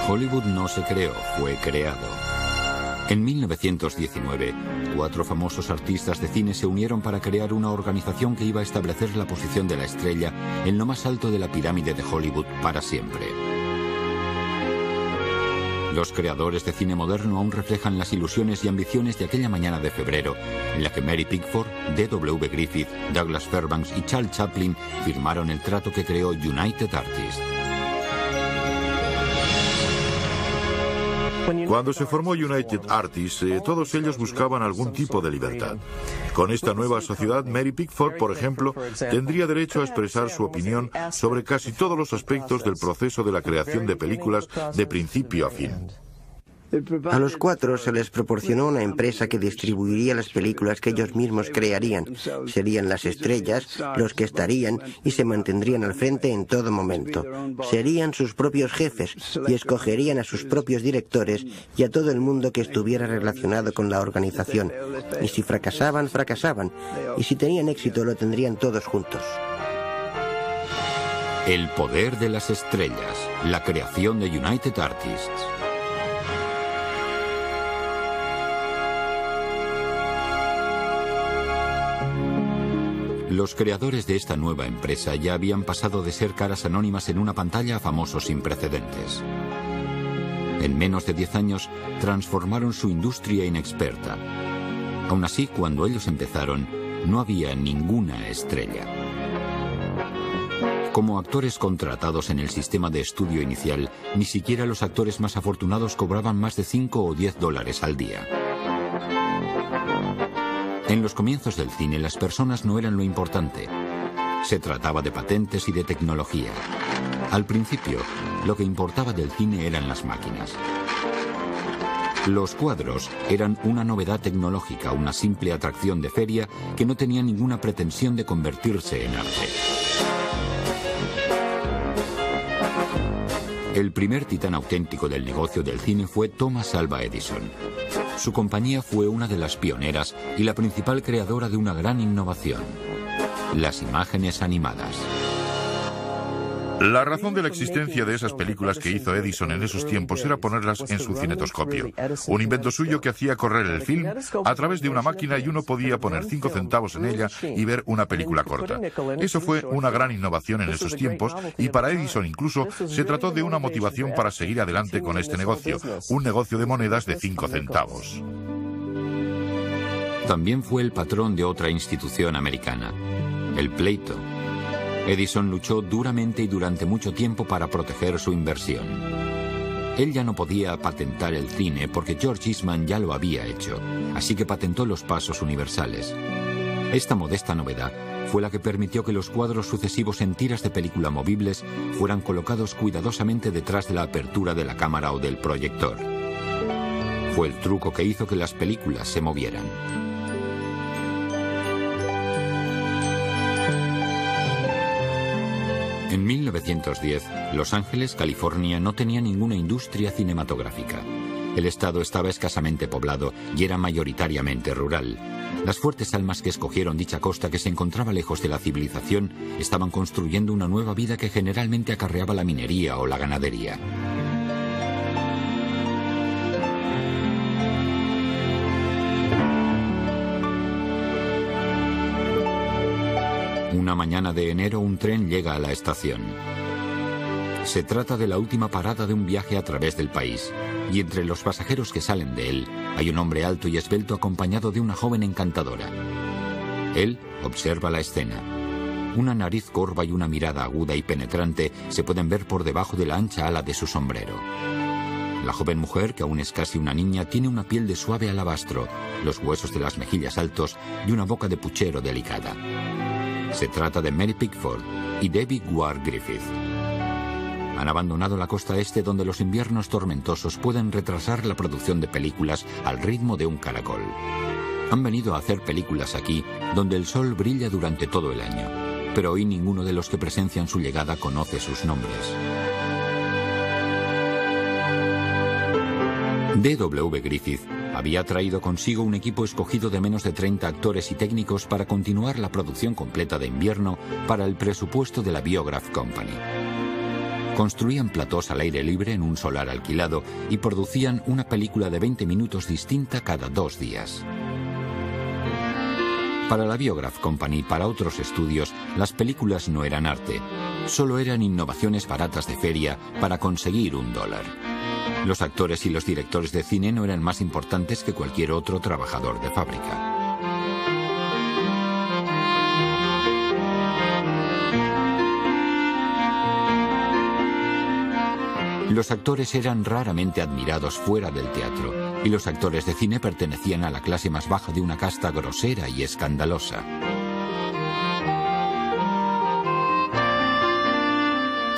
Hollywood no se creó, fue creado. En 1919, 4 famosos artistas de cine se unieron para crear una organización que iba a establecer la posición de la estrella en lo más alto de la pirámide de Hollywood para siempre. Los creadores de cine moderno aún reflejan las ilusiones y ambiciones de aquella mañana de febrero, en la que Mary Pickford, D.W. Griffith, Douglas Fairbanks y Charles Chaplin firmaron el trato que creó United Artists. Cuando se formó United Artists, todos ellos buscaban algún tipo de libertad. Con esta nueva sociedad, Mary Pickford, por ejemplo, tendría derecho a expresar su opinión sobre casi todos los aspectos del proceso de la creación de películas de principio a fin. A los 4 se les proporcionó una empresa que distribuiría las películas que ellos mismos crearían. Serían las estrellas, los que estarían y se mantendrían al frente en todo momento. Serían sus propios jefes y escogerían a sus propios directores y a todo el mundo que estuviera relacionado con la organización. Y si fracasaban, fracasaban. Y si tenían éxito, lo tendrían todos juntos. El poder de las estrellas, la creación de United Artists. Los creadores de esta nueva empresa ya habían pasado de ser caras anónimas en una pantalla a famosos sin precedentes. En menos de 10 años transformaron su industria inexperta. Aún así, cuando ellos empezaron, no había ninguna estrella. Como actores contratados en el sistema de estudio inicial, ni siquiera los actores más afortunados cobraban más de $5 o $10 al día. En los comienzos del cine, las personas no eran lo importante. Se trataba de patentes y de tecnología. Al principio, lo que importaba del cine eran las máquinas. Los cuadros eran una novedad tecnológica, una simple atracción de feria que no tenía ninguna pretensión de convertirse en arte. El primer titán auténtico del negocio del cine fue Thomas Alva Edison. Su compañía fue una de las pioneras y la principal creadora de una gran innovación: las imágenes animadas. La razón de la existencia de esas películas que hizo Edison en esos tiempos era ponerlas en su cinetoscopio, un invento suyo que hacía correr el film a través de una máquina y uno podía poner 5 centavos en ella y ver una película corta. Eso fue una gran innovación en esos tiempos y para Edison incluso se trató de una motivación para seguir adelante con este negocio, un negocio de monedas de 5 centavos. También fue el patrón de otra institución americana, el pleito. Edison luchó duramente y durante mucho tiempo para proteger su inversión. Él ya no podía patentar el cine porque George Eastman ya lo había hecho, así que patentó los pasos universales. Esta modesta novedad fue la que permitió que los cuadros sucesivos en tiras de película movibles fueran colocados cuidadosamente detrás de la apertura de la cámara o del proyector. Fue el truco que hizo que las películas se movieran. En 1910, Los Ángeles, California, no tenía ninguna industria cinematográfica. El estado estaba escasamente poblado y era mayoritariamente rural. Las fuertes almas que escogieron dicha costa, que se encontraba lejos de la civilización, estaban construyendo una nueva vida que generalmente acarreaba la minería o la ganadería. Una mañana de enero, un tren llega a la estación. Se trata de la última parada de un viaje a través del país, y entre los pasajeros que salen de él hay un hombre alto y esbelto acompañado de una joven encantadora. Él observa la escena. Una nariz corva y una mirada aguda y penetrante se pueden ver por debajo de la ancha ala de su sombrero. La joven mujer, que aún es casi una niña, tiene una piel de suave alabastro, los huesos de las mejillas altos y una boca de puchero delicada. Se trata de Mary Pickford y David Ward Griffith. Han abandonado la costa este, donde los inviernos tormentosos pueden retrasar la producción de películas al ritmo de un caracol. Han venido a hacer películas aquí, donde el sol brilla durante todo el año, pero hoy ninguno de los que presencian su llegada conoce sus nombres. D.W. Griffith había traído consigo un equipo escogido de menos de 30 actores y técnicos para continuar la producción completa de invierno para el presupuesto de la Biograph Company. Construían platós al aire libre en un solar alquilado y producían una película de 20 minutos distinta cada 2 días. Para la Biograph Company y para otros estudios, las películas no eran arte, solo eran innovaciones baratas de feria para conseguir $1. Los actores y los directores de cine no eran más importantes que cualquier otro trabajador de fábrica. Los actores eran raramente admirados fuera del teatro, y los actores de cine pertenecían a la clase más baja de una casta grosera y escandalosa.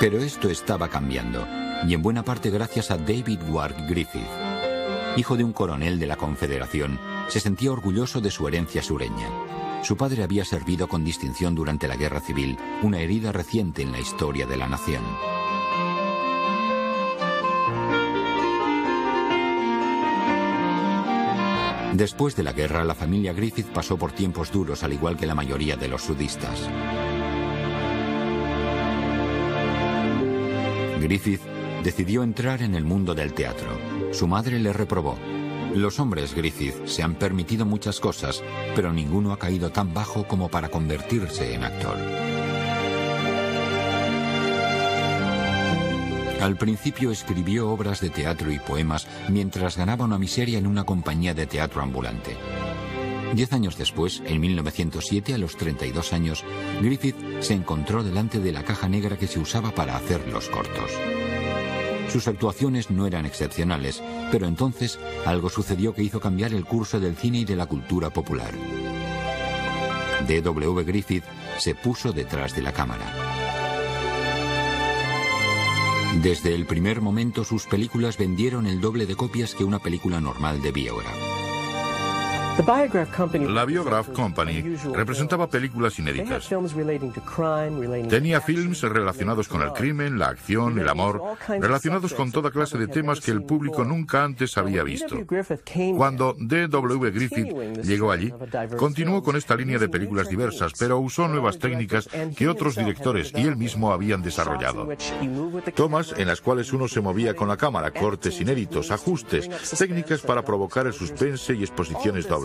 Pero esto estaba cambiando, y en buena parte gracias a David Wark Griffith. Hijo de un coronel de la Confederación, se sentía orgulloso de su herencia sureña. Su padre había servido con distinción durante la Guerra Civil, una herida reciente en la historia de la nación. Después de la guerra, la familia Griffith pasó por tiempos duros, al igual que la mayoría de los sudistas. Griffith decidió entrar en el mundo del teatro. Su madre le reprobó. Los hombres Griffith se han permitido muchas cosas, pero ninguno ha caído tan bajo como para convertirse en actor. Al principio escribió obras de teatro y poemas mientras ganaba una miseria en una compañía de teatro ambulante. 10 años después, en 1907, a los 32 años, Griffith se encontró delante de la caja negra que se usaba para hacer los cortos. Sus actuaciones no eran excepcionales, pero entonces algo sucedió que hizo cambiar el curso del cine y de la cultura popular. D.W. Griffith se puso detrás de la cámara. Desde el primer momento sus películas vendieron el doble de copias que una película normal de Biograph. La Biograph Company representaba películas inéditas. Tenía films relacionados con el crimen, la acción, el amor, relacionados con toda clase de temas que el público nunca antes había visto. Cuando D.W. Griffith llegó allí, continuó con esta línea de películas diversas, pero usó nuevas técnicas que otros directores y él mismo habían desarrollado. Tomas en las cuales uno se movía con la cámara, cortes inéditos, ajustes, técnicas para provocar el suspense y exposiciones dobles.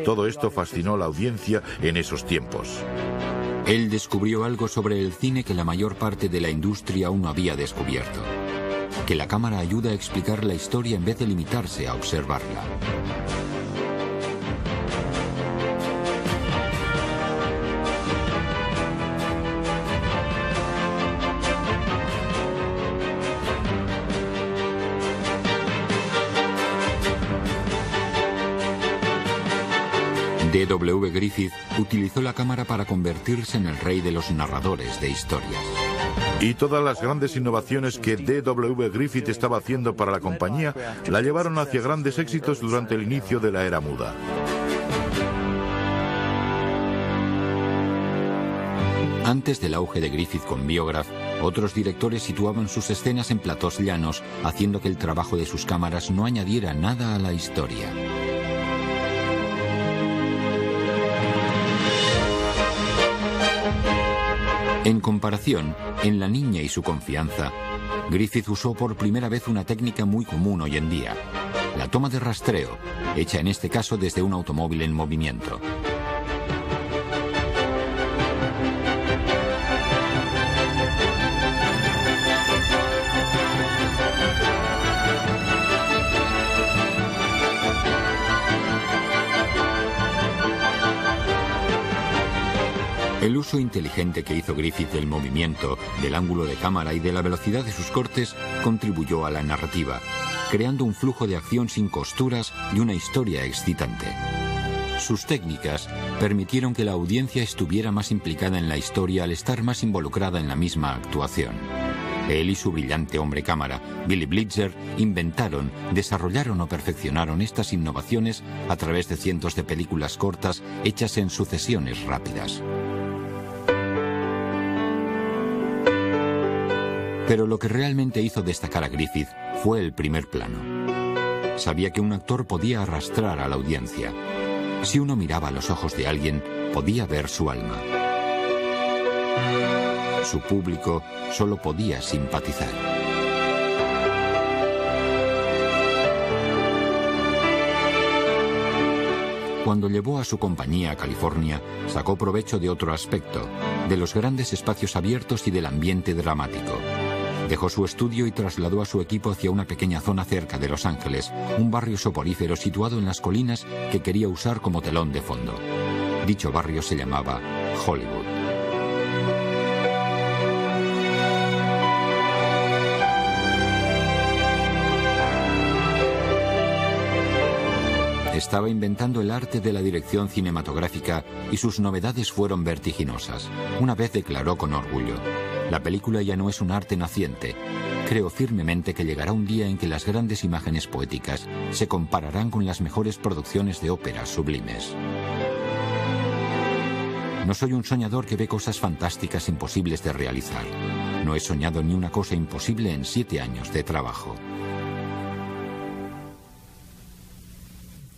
Todo esto fascinó a la audiencia en esos tiempos. Él descubrió algo sobre el cine que la mayor parte de la industria aún no había descubierto: que la cámara ayuda a explicar la historia en vez de limitarse a observarla. D.W. Griffith utilizó la cámara para convertirse en el rey de los narradores de historias. Y todas las grandes innovaciones que D.W. Griffith estaba haciendo para la compañía la llevaron hacia grandes éxitos durante el inicio de la era muda. Antes del auge de Griffith con Biograph, otros directores situaban sus escenas en platós llanos, haciendo que el trabajo de sus cámaras no añadiera nada a la historia. En comparación, en La niña y su confianza, Griffith usó por primera vez una técnica muy común hoy en día: la toma de rastreo, hecha en este caso desde un automóvil en movimiento. El uso inteligente que hizo Griffith del movimiento, del ángulo de cámara y de la velocidad de sus cortes contribuyó a la narrativa, creando un flujo de acción sin costuras y una historia excitante. Sus técnicas permitieron que la audiencia estuviera más implicada en la historia al estar más involucrada en la misma actuación. Él y su brillante hombre cámara, Billy Blitzer, inventaron, desarrollaron o perfeccionaron estas innovaciones a través de cientos de películas cortas hechas en sucesiones rápidas. Pero lo que realmente hizo destacar a Griffith fue el primer plano. Sabía que un actor podía arrastrar a la audiencia. Si uno miraba a los ojos de alguien, podía ver su alma. Su público solo podía simpatizar. Cuando llevó a su compañía a California, sacó provecho de otro aspecto, de los grandes espacios abiertos y del ambiente dramático. Dejó su estudio y trasladó a su equipo hacia una pequeña zona cerca de Los Ángeles, un barrio soporífero situado en las colinas que quería usar como telón de fondo. Dicho barrio se llamaba Hollywood. Estaba inventando el arte de la dirección cinematográfica y sus novedades fueron vertiginosas. Una vez declaró con orgullo: la película ya no es un arte naciente. Creo firmemente que llegará un día en que las grandes imágenes poéticas se compararán con las mejores producciones de óperas sublimes. No soy un soñador que ve cosas fantásticas imposibles de realizar. No he soñado ni una cosa imposible en 7 años de trabajo.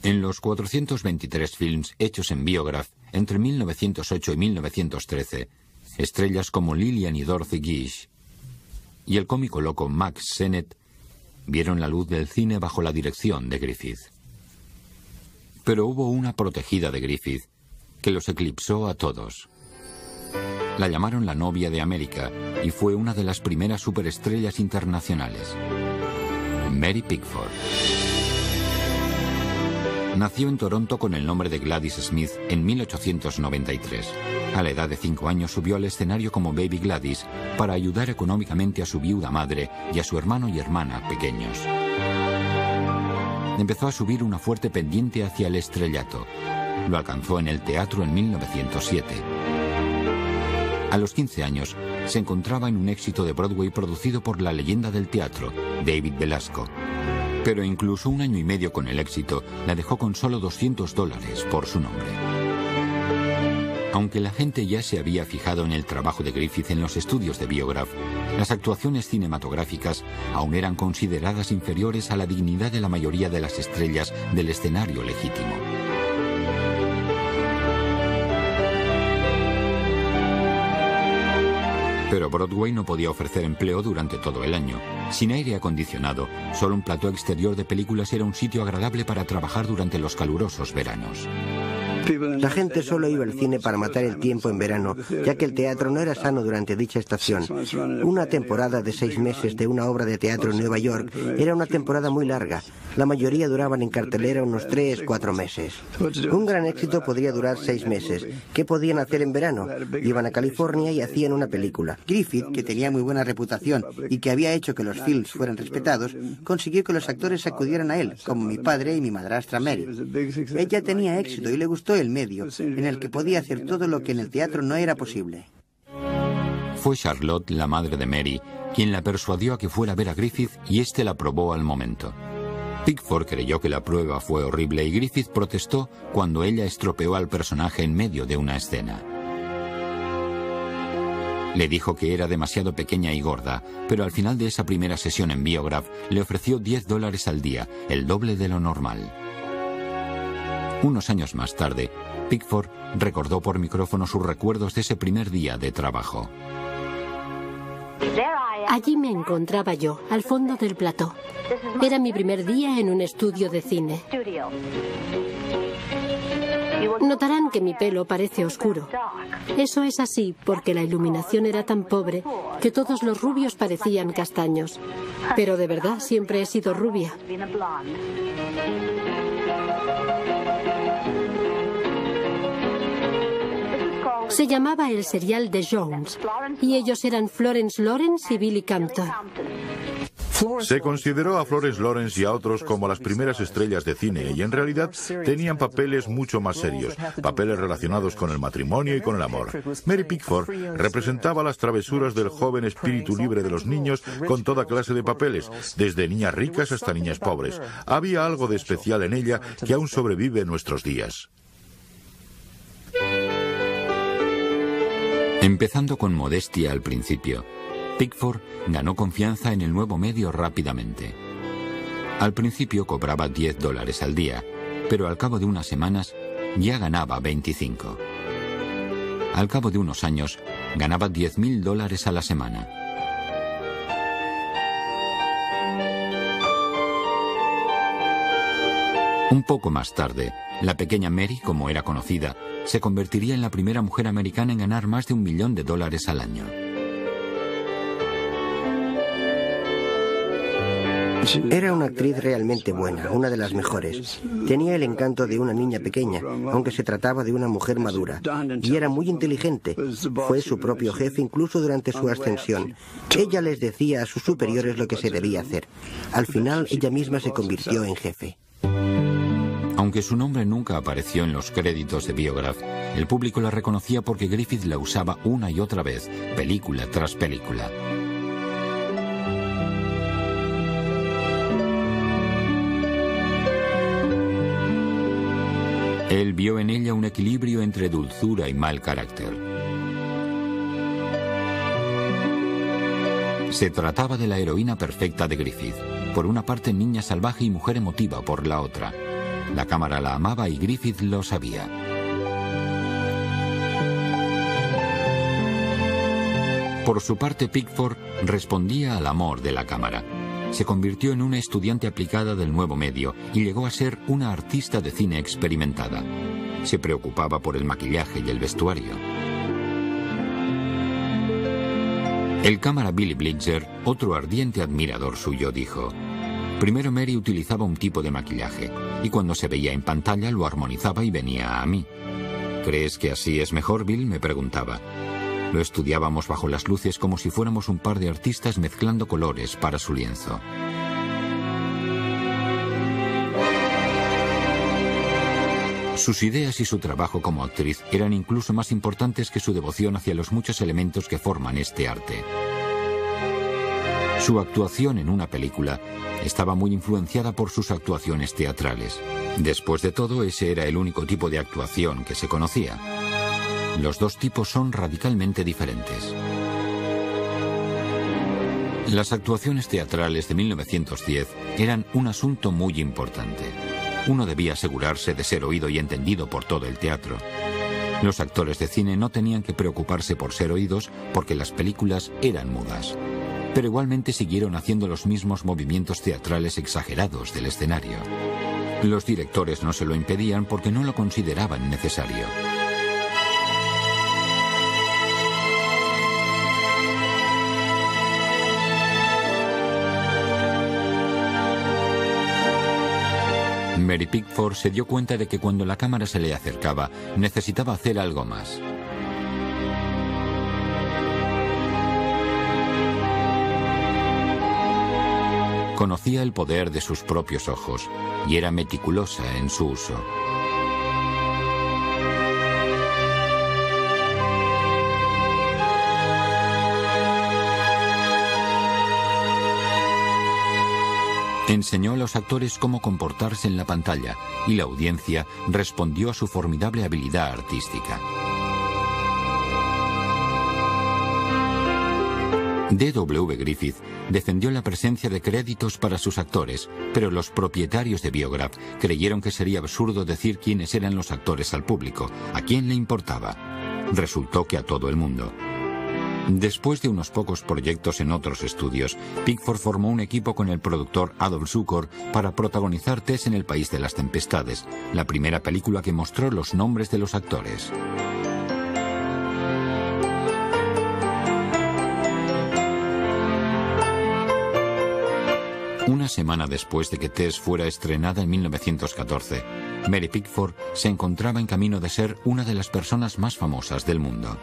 En los 423 films hechos en Biograph entre 1908 y 1913, estrellas como Lillian y Dorothy Gish y el cómico loco Max Sennett vieron la luz del cine bajo la dirección de Griffith. Pero hubo una protegida de Griffith que los eclipsó a todos. La llamaron la novia de América y fue una de las primeras superestrellas internacionales: Mary Pickford. Nació en Toronto con el nombre de Gladys Smith en 1893. A la edad de 5 años subió al escenario como Baby Gladys para ayudar económicamente a su viuda madre y a su hermano y hermana pequeños. Empezó a subir una fuerte pendiente hacia el estrellato. Lo alcanzó en el teatro en 1907. A los 15 años se encontraba en un éxito de Broadway producido por la leyenda del teatro, David Belasco. Pero incluso 1 año y medio con el éxito la dejó con solo $200 por su nombre. Aunque la gente ya se había fijado en el trabajo de Griffith en los estudios de Biograph, las actuaciones cinematográficas aún eran consideradas inferiores a la dignidad de la mayoría de las estrellas del escenario legítimo. Pero Broadway no podía ofrecer empleo durante todo el año. Sin aire acondicionado, solo un plató exterior de películas era un sitio agradable para trabajar durante los calurosos veranos. La gente solo iba al cine para matar el tiempo en verano, ya que el teatro no era sano durante dicha estación. Una temporada de 6 meses de una obra de teatro en Nueva York era una temporada muy larga. La mayoría duraban en cartelera unos 3-4 meses. Un gran éxito podría durar 6 meses. ¿Qué podían hacer en verano? Iban a California y hacían una película. Griffith, que tenía muy buena reputación y que había hecho que los films fueran respetados, consiguió que los actores acudieran a él, como mi padre y mi madrastra Mary. Ella tenía éxito y le gustó el medio, en el que podía hacer todo lo que en el teatro no era posible. Fue Charlotte, la madre de Mary, quien la persuadió a que fuera a ver a Griffith y éste la aprobó al momento. Pickford creyó que la prueba fue horrible y Griffith protestó cuando ella estropeó al personaje en medio de una escena. Le dijo que era demasiado pequeña y gorda, pero al final de esa primera sesión en Biograph le ofreció $10 al día, el doble de lo normal. Unos años más tarde, Pickford recordó por micrófono sus recuerdos de ese primer día de trabajo. Allí me encontraba yo, al fondo del plató. Era mi primer día en un estudio de cine. Notarán que mi pelo parece oscuro. Eso es así porque la iluminación era tan pobre que todos los rubios parecían castaños. Pero de verdad siempre he sido rubia. Se llamaba el serial The Jones y ellos eran Florence Lawrence y Billy Campton. Se consideró a Florence Lawrence y a otros como las primeras estrellas de cine y en realidad tenían papeles mucho más serios, papeles relacionados con el matrimonio y con el amor. Mary Pickford representaba las travesuras del joven espíritu libre de los niños con toda clase de papeles, desde niñas ricas hasta niñas pobres. Había algo de especial en ella que aún sobrevive en nuestros días. Empezando con modestia al principio, Pickford ganó confianza en el nuevo medio rápidamente. Al principio cobraba $10 al día, pero al cabo de unas semanas ya ganaba 25. Al cabo de unos años, Ganaba $10.000 a la semana. Un poco más tarde, la pequeña Mary, como era conocida, se convertiría en la primera mujer americana en ganar más de $1 millón al año. Era una actriz realmente buena, una de las mejores. Tenía el encanto de una niña pequeña, aunque se trataba de una mujer madura. Y era muy inteligente. Fue su propio jefe incluso durante su ascensión. Ella les decía a sus superiores lo que se debía hacer. Al final, ella misma se convirtió en jefe. Aunque su nombre nunca apareció en los créditos de Biograph, el público la reconocía porque Griffith la usaba una y otra vez, película tras película. Él vio en ella un equilibrio entre dulzura y mal carácter. Se trataba de la heroína perfecta de Griffith. Por una parte, niña salvaje y mujer emotiva por la otra. La cámara la amaba y Griffith lo sabía. Por su parte, Pickford respondía al amor de la cámara. Se convirtió en una estudiante aplicada del nuevo medio y llegó a ser una artista de cine experimentada. Se preocupaba por el maquillaje y el vestuario. El cámara Billy Blitzer, otro ardiente admirador suyo, dijo: primero Mary utilizaba un tipo de maquillaje y cuando se veía en pantalla lo armonizaba y venía a mí. ¿Crees que así es mejor, Bill?, me preguntaba. Lo estudiábamos bajo las luces como si fuéramos un par de artistas mezclando colores para su lienzo. Sus ideas y su trabajo como actriz eran incluso más importantes que su devoción hacia los muchos elementos que forman este arte. Su actuación en una película estaba muy influenciada por sus actuaciones teatrales. Después de todo, ese era el único tipo de actuación que se conocía. Los dos tipos son radicalmente diferentes. Las actuaciones teatrales de 1910 eran un asunto muy importante. Uno debía asegurarse de ser oído y entendido por todo el teatro. Los actores de cine no tenían que preocuparse por ser oídos porque las películas eran mudas. Pero igualmente siguieron haciendo los mismos movimientos teatrales exagerados del escenario. Los directores no se lo impedían porque no lo consideraban necesario. Mary Pickford se dio cuenta de que cuando la cámara se le acercaba, necesitaba hacer algo más. Conocía el poder de sus propios ojos y era meticulosa en su uso. Enseñó a los actores cómo comportarse en la pantalla y la audiencia respondió a su formidable habilidad artística. D.W. Griffith defendió la presencia de créditos para sus actores, pero los propietarios de Biograph creyeron que sería absurdo decir quiénes eran los actores al público. ¿A quién le importaba? Resultó que a todo el mundo. Después de unos pocos proyectos en otros estudios, Pickford formó un equipo con el productor Adolph Zukor para protagonizar Tess en el País de las Tempestades, la primera película que mostró los nombres de los actores. Una semana después de que Tess fuera estrenada en 1914, Mary Pickford se encontraba en camino de ser una de las personas más famosas del mundo.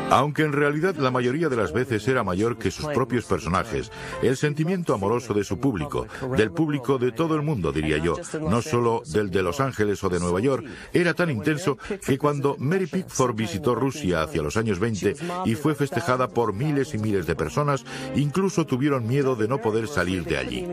Aunque en realidad la mayoría de las veces era mayor que sus propios personajes, el sentimiento amoroso de su público, del público de todo el mundo, diría yo, no solo del de Los Ángeles o de Nueva York, era tan intenso que cuando Mary Pickford visitó Rusia hacia los años 20 y fue festejada por miles y miles de personas, incluso tuvieron miedo de no poder salir de allí.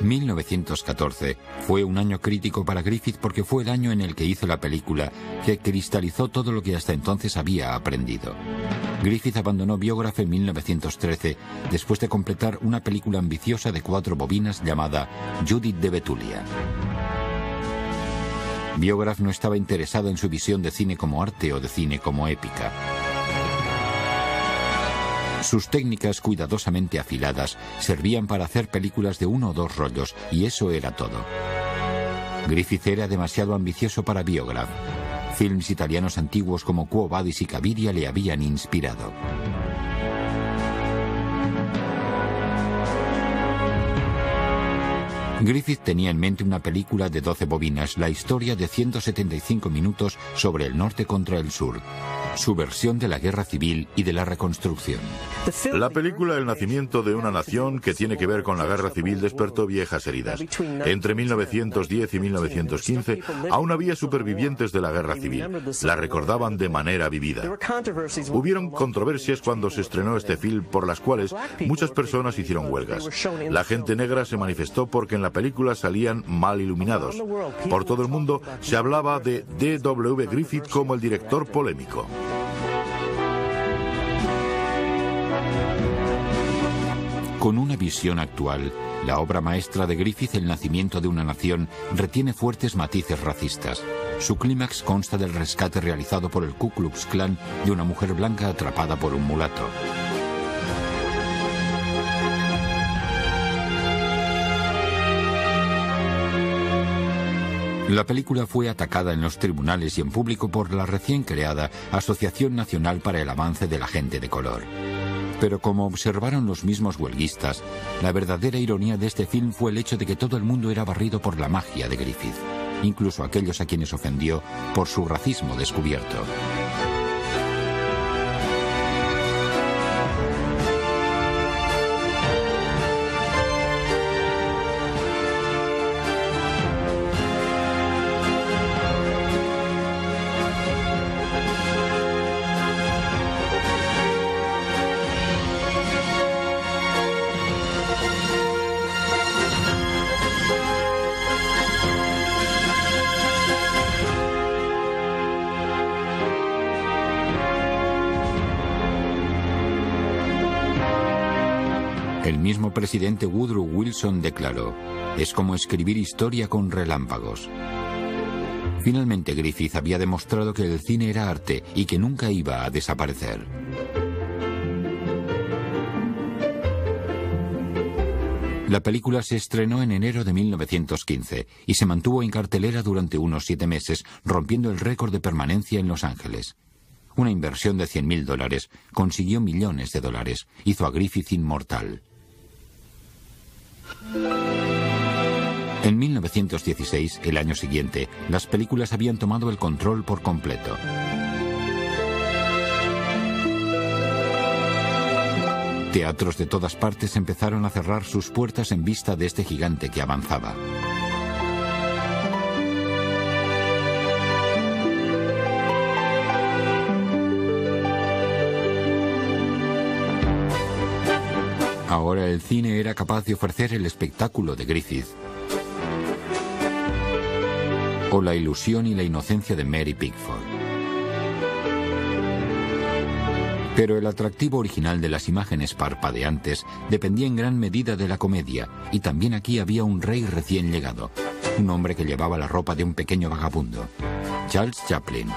1914 fue un año crítico para Griffith porque fue el año en el que hizo la película que cristalizó todo lo que hasta entonces había aprendido. Griffith abandonó Biograph en 1913 después de completar una película ambiciosa de 4 bobinas llamada Judith de Betulia. Biograph no estaba interesado en su visión de cine como arte o de cine como épica. Sus técnicas cuidadosamente afiladas servían para hacer películas de 1 o 2 rollos, y eso era todo. Griffith era demasiado ambicioso para Biograph. Films italianos antiguos como Quo Vadis y Caviria le habían inspirado. Griffith tenía en mente una película de 12 bobinas, la historia de 175 minutos sobre el norte contra el sur, su versión de la guerra civil y de la reconstrucción. La película El nacimiento de una nación, que tiene que ver con la guerra civil, despertó viejas heridas. Entre 1910 y 1915 aún había supervivientes de la guerra civil. La recordaban de manera vivida. Hubieron controversias cuando se estrenó este film por las cuales muchas personas hicieron huelgas. La gente negra se manifestó porque en la película salían mal iluminados. Por todo el mundo se hablaba de D.W. Griffith como el director polémico. Con una visión actual, la obra maestra de Griffith, El nacimiento de una nación, retiene fuertes matices racistas. Su clímax consta del rescate realizado por el Ku Klux Klan de una mujer blanca atrapada por un mulato. La película fue atacada en los tribunales y en público por la recién creada Asociación Nacional para el Avance de la Gente de Color. Pero como observaron los mismos huelguistas, la verdadera ironía de este film fue el hecho de que todo el mundo era barrido por la magia de Griffith, incluso aquellos a quienes ofendió por su racismo descubierto. El mismo presidente Woodrow Wilson declaró: "Es como escribir historia con relámpagos". Finalmente, Griffith había demostrado que el cine era arte y que nunca iba a desaparecer. La película se estrenó en enero de 1915 y se mantuvo en cartelera durante unos 7 meses, rompiendo el récord de permanencia en Los Ángeles. Una inversión de $100.000 consiguió millones de dólares, hizo a Griffith inmortal. En 1916, el año siguiente, las películas habían tomado el control por completo. Teatros de todas partes empezaron a cerrar sus puertas en vista de este gigante que avanzaba. Ahora el cine era capaz de ofrecer el espectáculo de Griffith, o la ilusión y la inocencia de Mary Pickford. Pero el atractivo original de las imágenes parpadeantes dependía en gran medida de la comedia, y también aquí había un rey recién llegado, un hombre que llevaba la ropa de un pequeño vagabundo, Charles Chaplin.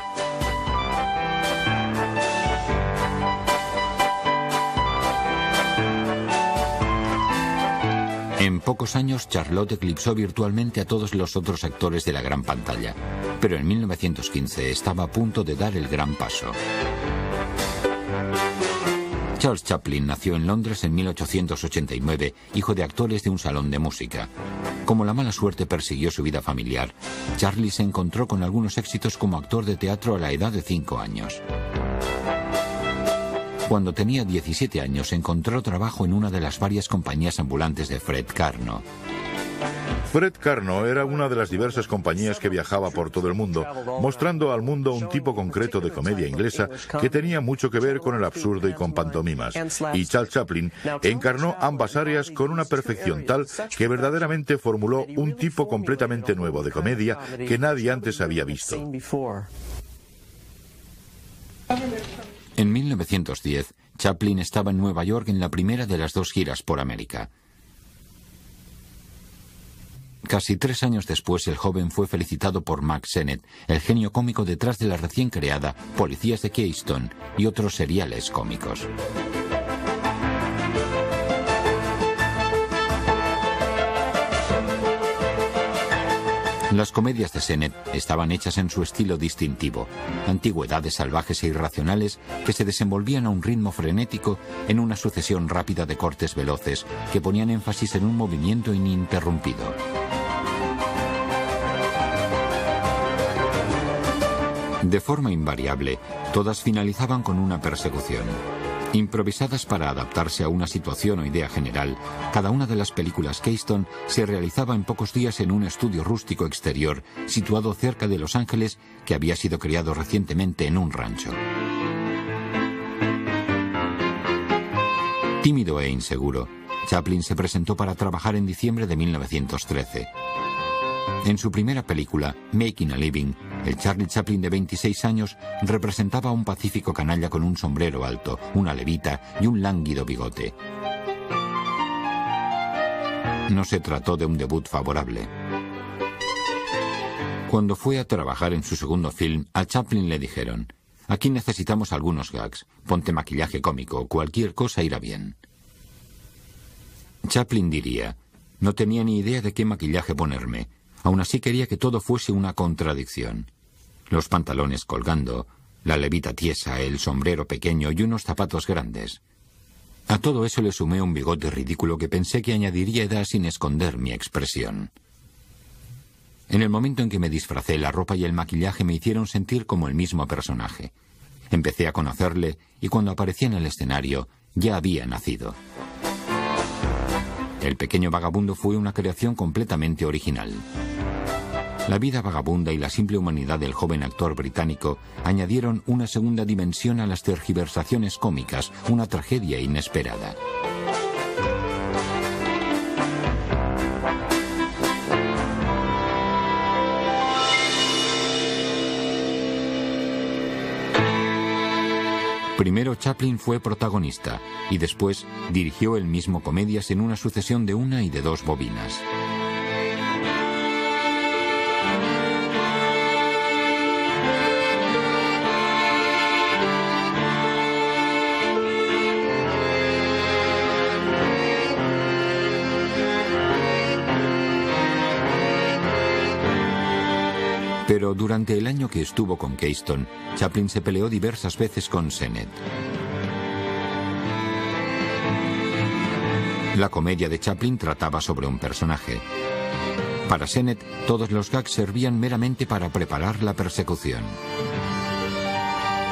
En pocos años, Charlotte eclipsó virtualmente a todos los otros actores de la gran pantalla, pero en 1915 estaba a punto de dar el gran paso. Charles Chaplin nació en Londres en 1889, hijo de actores de un salón de música. Como la mala suerte persiguió su vida familiar, Charlie se encontró con algunos éxitos como actor de teatro a la edad de 5 años. Cuando tenía 17 años encontró trabajo en una de las varias compañías ambulantes de Fred Karno. Fred Karno era una de las diversas compañías que viajaba por todo el mundo, mostrando al mundo un tipo concreto de comedia inglesa que tenía mucho que ver con el absurdo y con pantomimas. Y Charles Chaplin encarnó ambas áreas con una perfección tal que verdaderamente formuló un tipo completamente nuevo de comedia que nadie antes había visto. En 1910, Chaplin estaba en Nueva York en la primera de las 2 giras por América. Casi 3 años después, el joven fue felicitado por Mack Sennett, el genio cómico detrás de la recién creada Policías de Keystone y otros seriales cómicos. Las comedias de Sennett estaban hechas en su estilo distintivo, antigüedades salvajes e irracionales que se desenvolvían a un ritmo frenético en una sucesión rápida de cortes veloces que ponían énfasis en un movimiento ininterrumpido. De forma invariable, todas finalizaban con una persecución. Improvisadas para adaptarse a una situación o idea general, cada una de las películas Keystone se realizaba en pocos días en un estudio rústico exterior situado cerca de Los Ángeles que había sido creado recientemente en un rancho. Tímido e inseguro, Chaplin se presentó para trabajar en diciembre de 1913. En su primera película, Making a Living, el Charlie Chaplin de 26 años representaba a un pacífico canalla con un sombrero alto, una levita y un lánguido bigote. No se trató de un debut favorable. Cuando fue a trabajar en su segundo film, a Chaplin le dijeron: «Aquí necesitamos algunos gags, ponte maquillaje cómico, cualquier cosa irá bien». Chaplin diría: «No tenía ni idea de qué maquillaje ponerme. Aún así quería que todo fuese una contradicción. Los pantalones colgando, la levita tiesa, el sombrero pequeño y unos zapatos grandes. A todo eso le sumé un bigote ridículo que pensé que añadiría edad sin esconder mi expresión. En el momento en que me disfracé, la ropa y el maquillaje me hicieron sentir como el mismo personaje. Empecé a conocerle y cuando aparecía en el escenario ya había nacido». El pequeño vagabundo fue una creación completamente original. La vida vagabunda y la simple humanidad del joven actor británico añadieron una segunda dimensión a las tergiversaciones cómicas, una tragedia inesperada. Primero Chaplin fue protagonista y después dirigió él mismo comedias en una sucesión de 1 y de 2 bobinas. Pero durante el año que estuvo con Keystone, Chaplin se peleó diversas veces con Sennett. La comedia de Chaplin trataba sobre un personaje. Para Sennett, todos los gags servían meramente para preparar la persecución.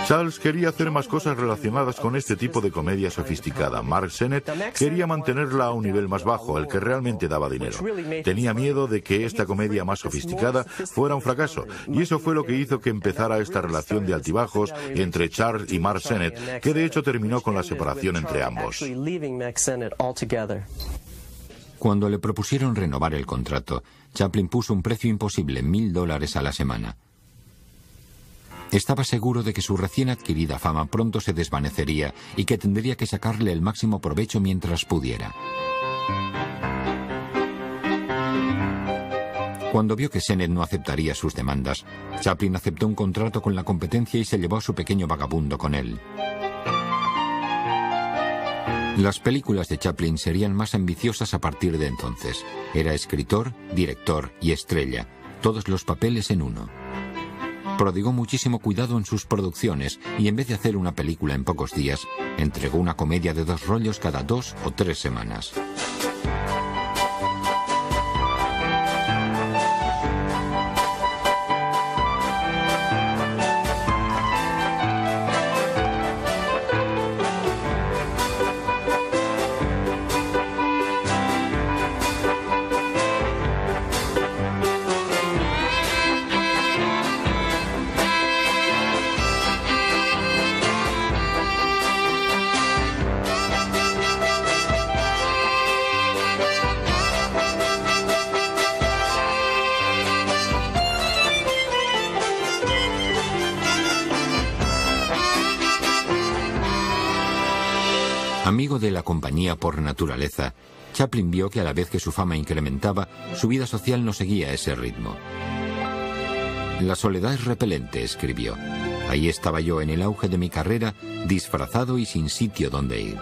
Charles quería hacer más cosas relacionadas con este tipo de comedia sofisticada. Mark Sennett quería mantenerla a un nivel más bajo, el que realmente daba dinero. Tenía miedo de que esta comedia más sofisticada fuera un fracaso, y eso fue lo que hizo que empezara esta relación de altibajos entre Charles y Mark Sennett, que de hecho terminó con la separación entre ambos. Cuando le propusieron renovar el contrato, Chaplin puso un precio imposible, $1000 a la semana. Estaba seguro de que su recién adquirida fama pronto se desvanecería y que tendría que sacarle el máximo provecho mientras pudiera. Cuando vio que Sennett no aceptaría sus demandas, Chaplin aceptó un contrato con la competencia y se llevó a su pequeño vagabundo con él. Las películas de Chaplin serían más ambiciosas a partir de entonces. Era escritor, director y estrella, todos los papeles en uno. Prodigó muchísimo cuidado en sus producciones y en vez de hacer una película en pocos días, entregó una comedia de 2 rollos cada 2 o 3 semanas. de la compañía por naturaleza, Chaplin vio que a la vez que su fama incrementaba, su vida social no seguía ese ritmo. La soledad es repelente, escribió. Ahí estaba yo en el auge de mi carrera, disfrazado y sin sitio donde ir.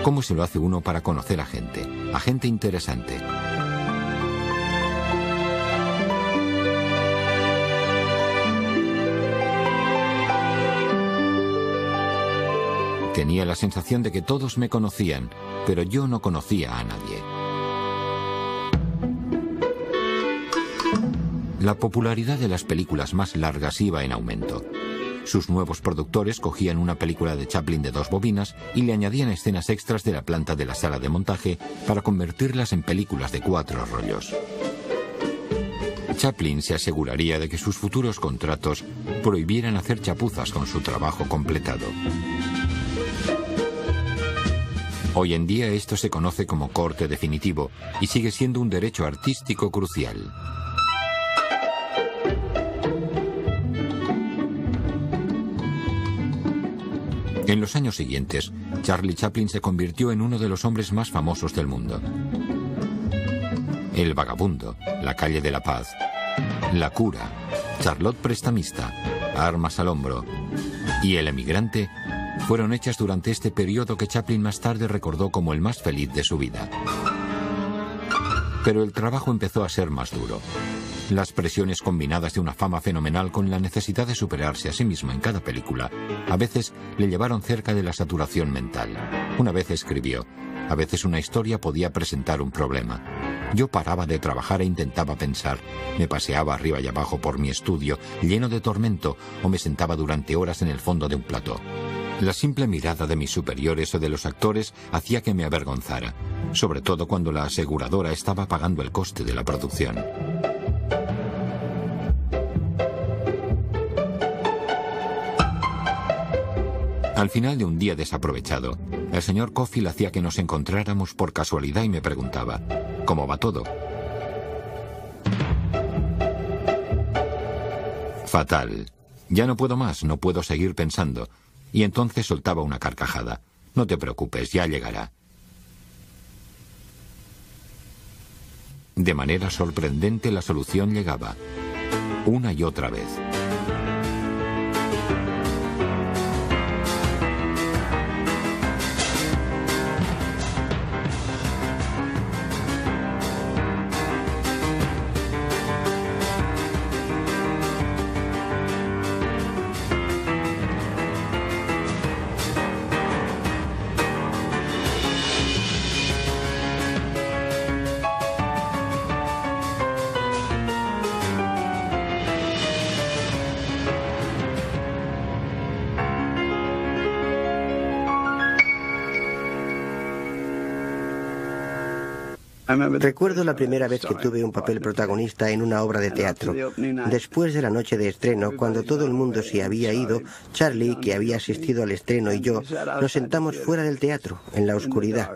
¿Cómo se lo hace uno para conocer a gente interesante? Tenía la sensación de que todos me conocían, pero yo no conocía a nadie. La popularidad de las películas más largas iba en aumento. Sus nuevos productores cogían una película de Chaplin de 2 bobinas y le añadían escenas extras de la planta de la sala de montaje para convertirlas en películas de 4 rollos. Chaplin se aseguraría de que sus futuros contratos prohibieran hacer chapuzas con su trabajo completado. Hoy en día esto se conoce como corte definitivo y sigue siendo un derecho artístico crucial. En los años siguientes, Charlie Chaplin se convirtió en uno de los hombres más famosos del mundo. El vagabundo, La calle de la paz, La cura, Charlotte prestamista, Armas al hombro y El emigrante fueron hechas durante este periodo que Chaplin más tarde recordó como el más feliz de su vida. Pero el trabajo empezó a ser más duro. Las presiones combinadas de una fama fenomenal con la necesidad de superarse a sí mismo en cada película, a veces le llevaron cerca de la saturación mental. Una vez escribió: a veces una historia podía presentar un problema. Yo paraba de trabajar e intentaba pensar, me paseaba arriba y abajo por mi estudio, lleno de tormento, o me sentaba durante horas en el fondo de un plató. La simple mirada de mis superiores o de los actores hacía que me avergonzara, sobre todo cuando la aseguradora estaba pagando el coste de la producción. Al final de un día desaprovechado, el señor Cofield hacía que nos encontráramos por casualidad y me preguntaba: ¿cómo va todo? Fatal. Ya no puedo más, no puedo seguir pensando. Y entonces soltaba una carcajada. No te preocupes, ya llegará. De manera sorprendente la solución llegaba, una y otra vez. Recuerdo la primera vez que tuve un papel protagonista en una obra de teatro. Después de la noche de estreno, cuando todo el mundo se había ido, Charlie, que había asistido al estreno, y yo nos sentamos fuera del teatro, en la oscuridad.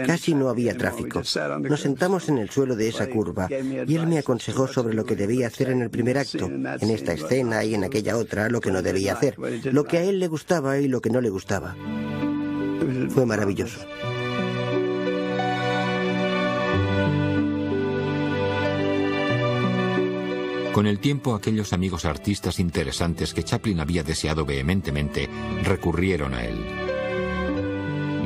Casi no había tráfico. Nos sentamos en el suelo de esa curva y él me aconsejó sobre lo que debía hacer en el primer acto, en esta escena y en aquella otra, lo que no debía hacer, lo que a él le gustaba y lo que no le gustaba. Fue maravilloso. Con el tiempo, aquellos amigos artistas interesantes que Chaplin había deseado vehementemente recurrieron a él.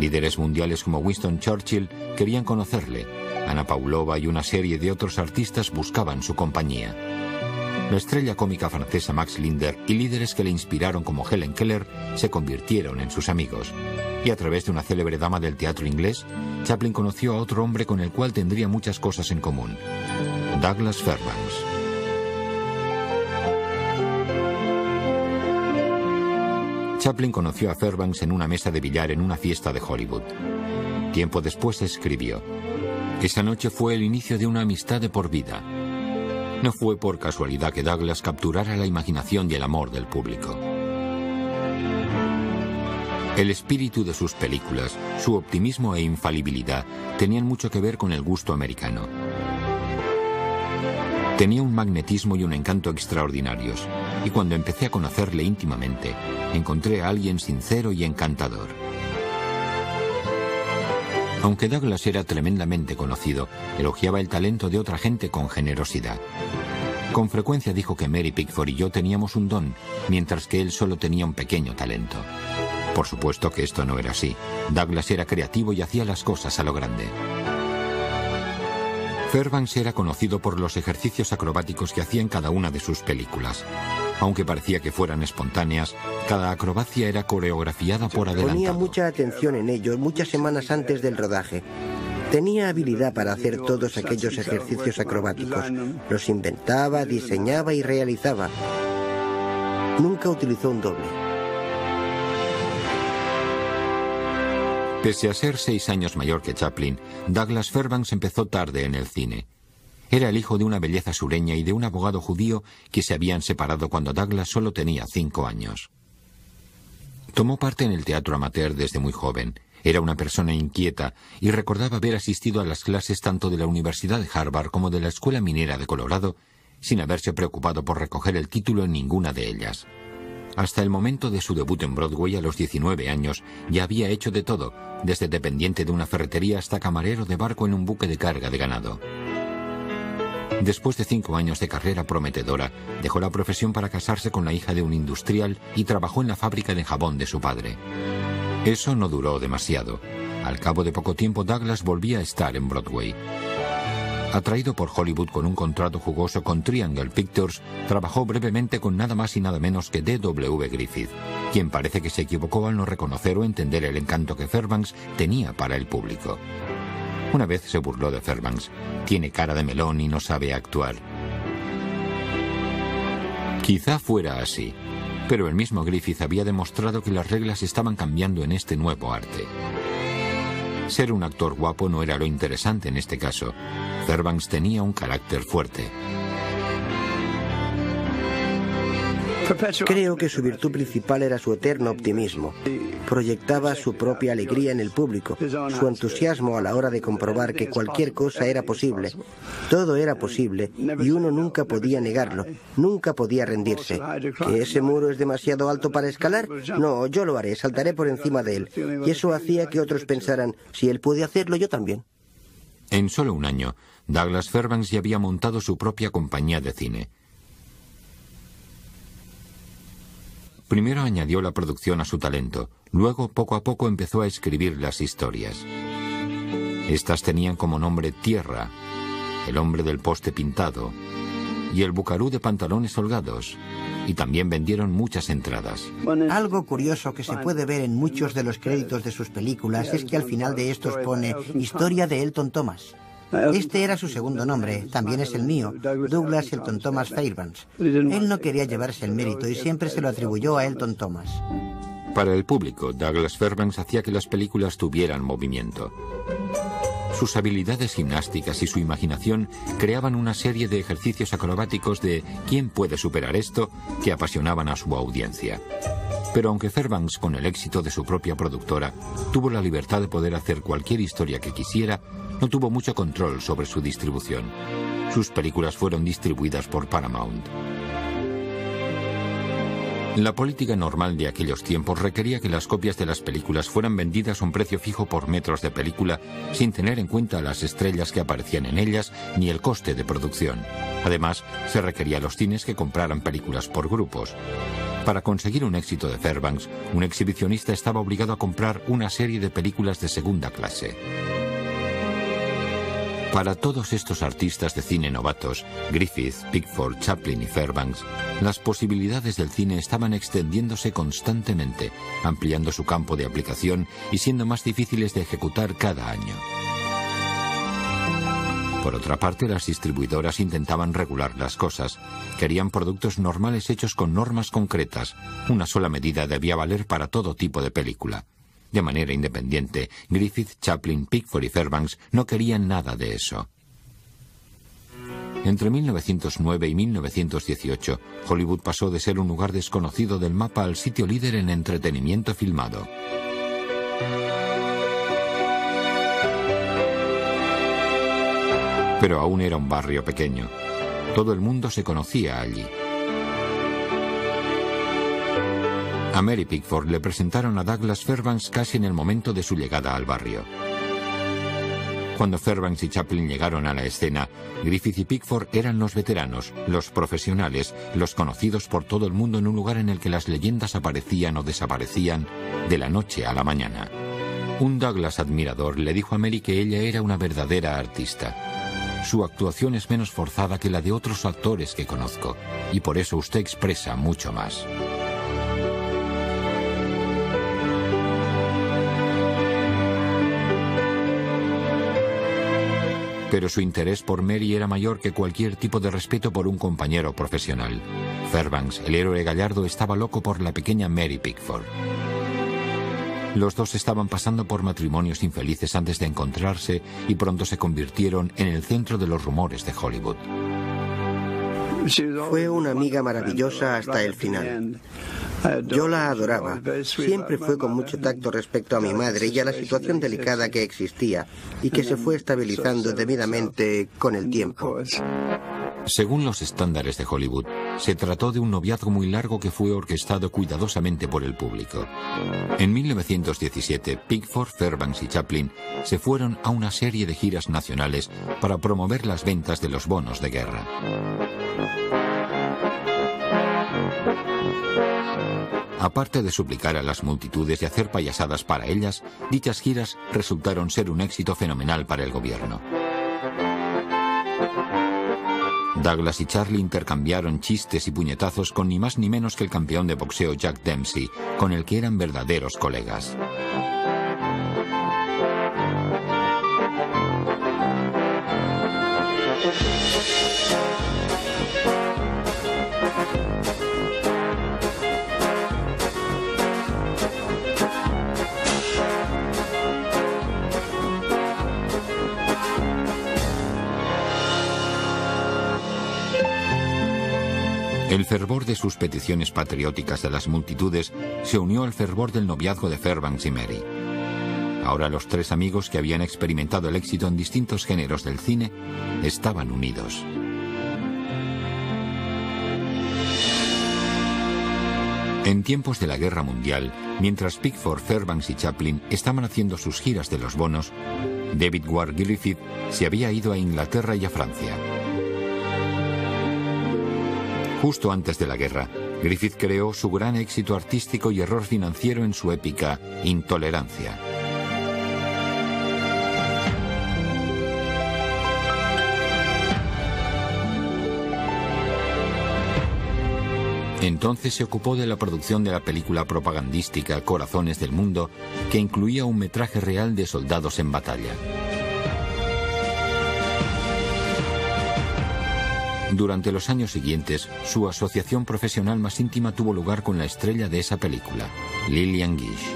Líderes mundiales como Winston Churchill querían conocerle. Anna Pavlova y una serie de otros artistas buscaban su compañía. La estrella cómica francesa Max Linder y líderes que le inspiraron como Helen Keller se convirtieron en sus amigos. Y a través de una célebre dama del teatro inglés, Chaplin conoció a otro hombre con el cual tendría muchas cosas en común: Douglas Fairbanks. Chaplin conoció a Fairbanks en una mesa de billar en una fiesta de Hollywood. Tiempo después escribió: esa noche fue el inicio de una amistad de por vida. No fue por casualidad que Douglas capturara la imaginación y el amor del público. El espíritu de sus películas, su optimismo e infalibilidad tenían mucho que ver con el gusto americano. Tenía un magnetismo y un encanto extraordinarios, y cuando empecé a conocerle íntimamente, encontré a alguien sincero y encantador. Aunque Douglas era tremendamente conocido, elogiaba el talento de otra gente con generosidad. Con frecuencia dijo que Mary Pickford y yo teníamos un don, mientras que él solo tenía un pequeño talento. Por supuesto que esto no era así. Douglas era creativo y hacía las cosas a lo grande. Fairbanks era conocido por los ejercicios acrobáticos que hacía en cada una de sus películas. Aunque parecía que fueran espontáneas, cada acrobacia era coreografiada por adelantado. Ponía mucha atención en ellos muchas semanas antes del rodaje. Tenía habilidad para hacer todos aquellos ejercicios acrobáticos. Los inventaba, diseñaba y realizaba. Nunca utilizó un doble. Pese a ser 6 años mayor que Chaplin, Douglas Fairbanks empezó tarde en el cine. Era el hijo de una belleza sureña y de un abogado judío que se habían separado cuando Douglas solo tenía 5 años. Tomó parte en el teatro amateur desde muy joven. Era una persona inquieta y recordaba haber asistido a las clases tanto de la Universidad de Harvard como de la Escuela Minera de Colorado, sin haberse preocupado por recoger el título en ninguna de ellas. Hasta el momento de su debut en Broadway a los 19 años, ya había hecho de todo, desde dependiente de una ferretería hasta camarero de barco en un buque de carga de ganado. Después de 5 años de carrera prometedora, dejó la profesión para casarse con la hija de un industrial y trabajó en la fábrica de jabón de su padre. Eso no duró demasiado. Al cabo de poco tiempo, Douglas volvía a estar en Broadway. Atraído por Hollywood con un contrato jugoso con Triangle Pictures, trabajó brevemente con nada más y nada menos que D.W. Griffith, quien parece que se equivocó al no reconocer o entender el encanto que Fairbanks tenía para el público. Una vez se burló de Fairbanks. Tiene cara de melón y no sabe actuar. Quizá fuera así, pero el mismo Griffith había demostrado que las reglas estaban cambiando en este nuevo arte. Ser un actor guapo no era lo interesante en este caso. Fairbanks tenía un carácter fuerte. Creo que su virtud principal era su eterno optimismo. Proyectaba su propia alegría en el público, su entusiasmo a la hora de comprobar que cualquier cosa era posible. Todo era posible y uno nunca podía negarlo, nunca podía rendirse. ¿Que ese muro es demasiado alto para escalar? No, yo lo haré, saltaré por encima de él. Y eso hacía que otros pensaran, si él puede hacerlo, yo también. En solo un año, Douglas Fairbanks ya había montado su propia compañía de cine. Primero añadió la producción a su talento, luego poco a poco empezó a escribir las historias. Estas tenían como nombre Tierra, El hombre del poste pintado y El bucarú de pantalones holgados, y también vendieron muchas entradas. Algo curioso que se puede ver en muchos de los créditos de sus películas es que al final de estos pone Historia de Elton Thomas. Este era su segundo nombre, también es el mío, Douglas Elton Thomas Fairbanks. Él no quería llevarse el mérito y siempre se lo atribuyó a Elton Thomas. Para el público, Douglas Fairbanks hacía que las películas tuvieran movimiento. Sus habilidades gimnásticas y su imaginación creaban una serie de ejercicios acrobáticos de ¿quién puede superar esto?, que apasionaban a su audiencia. Pero aunque Fairbanks, con el éxito de su propia productora, tuvo la libertad de poder hacer cualquier historia que quisiera, no tuvo mucho control sobre su distribución. Sus películas fueron distribuidas por Paramount. La política normal de aquellos tiempos requería que las copias de las películas fueran vendidas a un precio fijo por metros de película, sin tener en cuenta las estrellas que aparecían en ellas ni el coste de producción. Además, se requería a los cines que compraran películas por grupos. Para conseguir un éxito de Fairbanks, un exhibicionista estaba obligado a comprar una serie de películas de segunda clase. Para todos estos artistas de cine novatos, Griffith, Pickford, Chaplin y Fairbanks, las posibilidades del cine estaban extendiéndose constantemente, ampliando su campo de aplicación y siendo más difíciles de ejecutar cada año. Por otra parte, las distribuidoras intentaban regular las cosas. Querían productos normales hechos con normas concretas. Una sola medida debía valer para todo tipo de película. De manera independiente, Griffith, Chaplin, Pickford y Fairbanks no querían nada de eso. Entre 1909 y 1918, Hollywood pasó de ser un lugar desconocido del mapa al sitio líder en entretenimiento filmado. Pero aún era un barrio pequeño. Todo el mundo se conocía allí. A Mary Pickford le presentaron a Douglas Fairbanks casi en el momento de su llegada al barrio. Cuando Fairbanks y Chaplin llegaron a la escena, Griffith y Pickford eran los veteranos, los profesionales, los conocidos por todo el mundo en un lugar en el que las leyendas aparecían o desaparecían de la noche a la mañana. Un Douglas admirador le dijo a Mary que ella era una verdadera artista. Su actuación es menos forzada que la de otros actores que conozco, y por eso usted expresa mucho más. Pero su interés por Mary era mayor que cualquier tipo de respeto por un compañero profesional. Fairbanks, el héroe gallardo, estaba loco por la pequeña Mary Pickford. Los dos estaban pasando por matrimonios infelices antes de encontrarse y pronto se convirtieron en el centro de los rumores de Hollywood. Fue una amiga maravillosa hasta el final. Yo la adoraba. Siempre fue con mucho tacto respecto a mi madre y a la situación delicada que existía y que se fue estabilizando debidamente con el tiempo. Según los estándares de Hollywood, se trató de un noviazgo muy largo que fue orquestado cuidadosamente por el público. En 1917, Pickford, Fairbanks y Chaplin se fueron a una serie de giras nacionales para promover las ventas de los bonos de guerra. Aparte de suplicar a las multitudes y hacer payasadas para ellas, dichas giras resultaron ser un éxito fenomenal para el gobierno. Douglas y Charlie intercambiaron chistes y puñetazos con ni más ni menos que el campeón de boxeo Jack Dempsey, con el que eran verdaderos colegas. El fervor de sus peticiones patrióticas de las multitudes se unió al fervor del noviazgo de Fairbanks y Mary. Ahora los tres amigos que habían experimentado el éxito en distintos géneros del cine estaban unidos. En tiempos de la Guerra Mundial, mientras Pickford, Fairbanks y Chaplin estaban haciendo sus giras de los bonos, David Ward Griffith se había ido a Inglaterra y a Francia. Justo antes de la guerra, Griffith creó su gran éxito artístico y error financiero en su épica Intolerancia. Entonces se ocupó de la producción de la película propagandística Corazones del Mundo, que incluía un metraje real de soldados en batalla. Durante los años siguientes, su asociación profesional más íntima tuvo lugar con la estrella de esa película, Lillian Gish.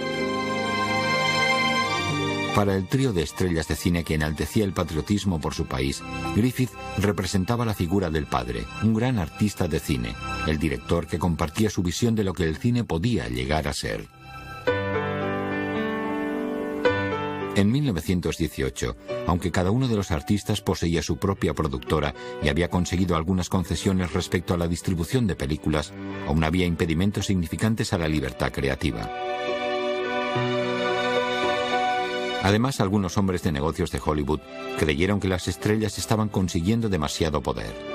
Para el trío de estrellas de cine que enaltecía el patriotismo por su país, Griffith representaba la figura del padre, un gran artista de cine, el director que compartía su visión de lo que el cine podía llegar a ser. En 1918, aunque cada uno de los artistas poseía su propia productora y había conseguido algunas concesiones respecto a la distribución de películas, aún había impedimentos significantes a la libertad creativa. Además, algunos hombres de negocios de Hollywood creyeron que las estrellas estaban consiguiendo demasiado poder.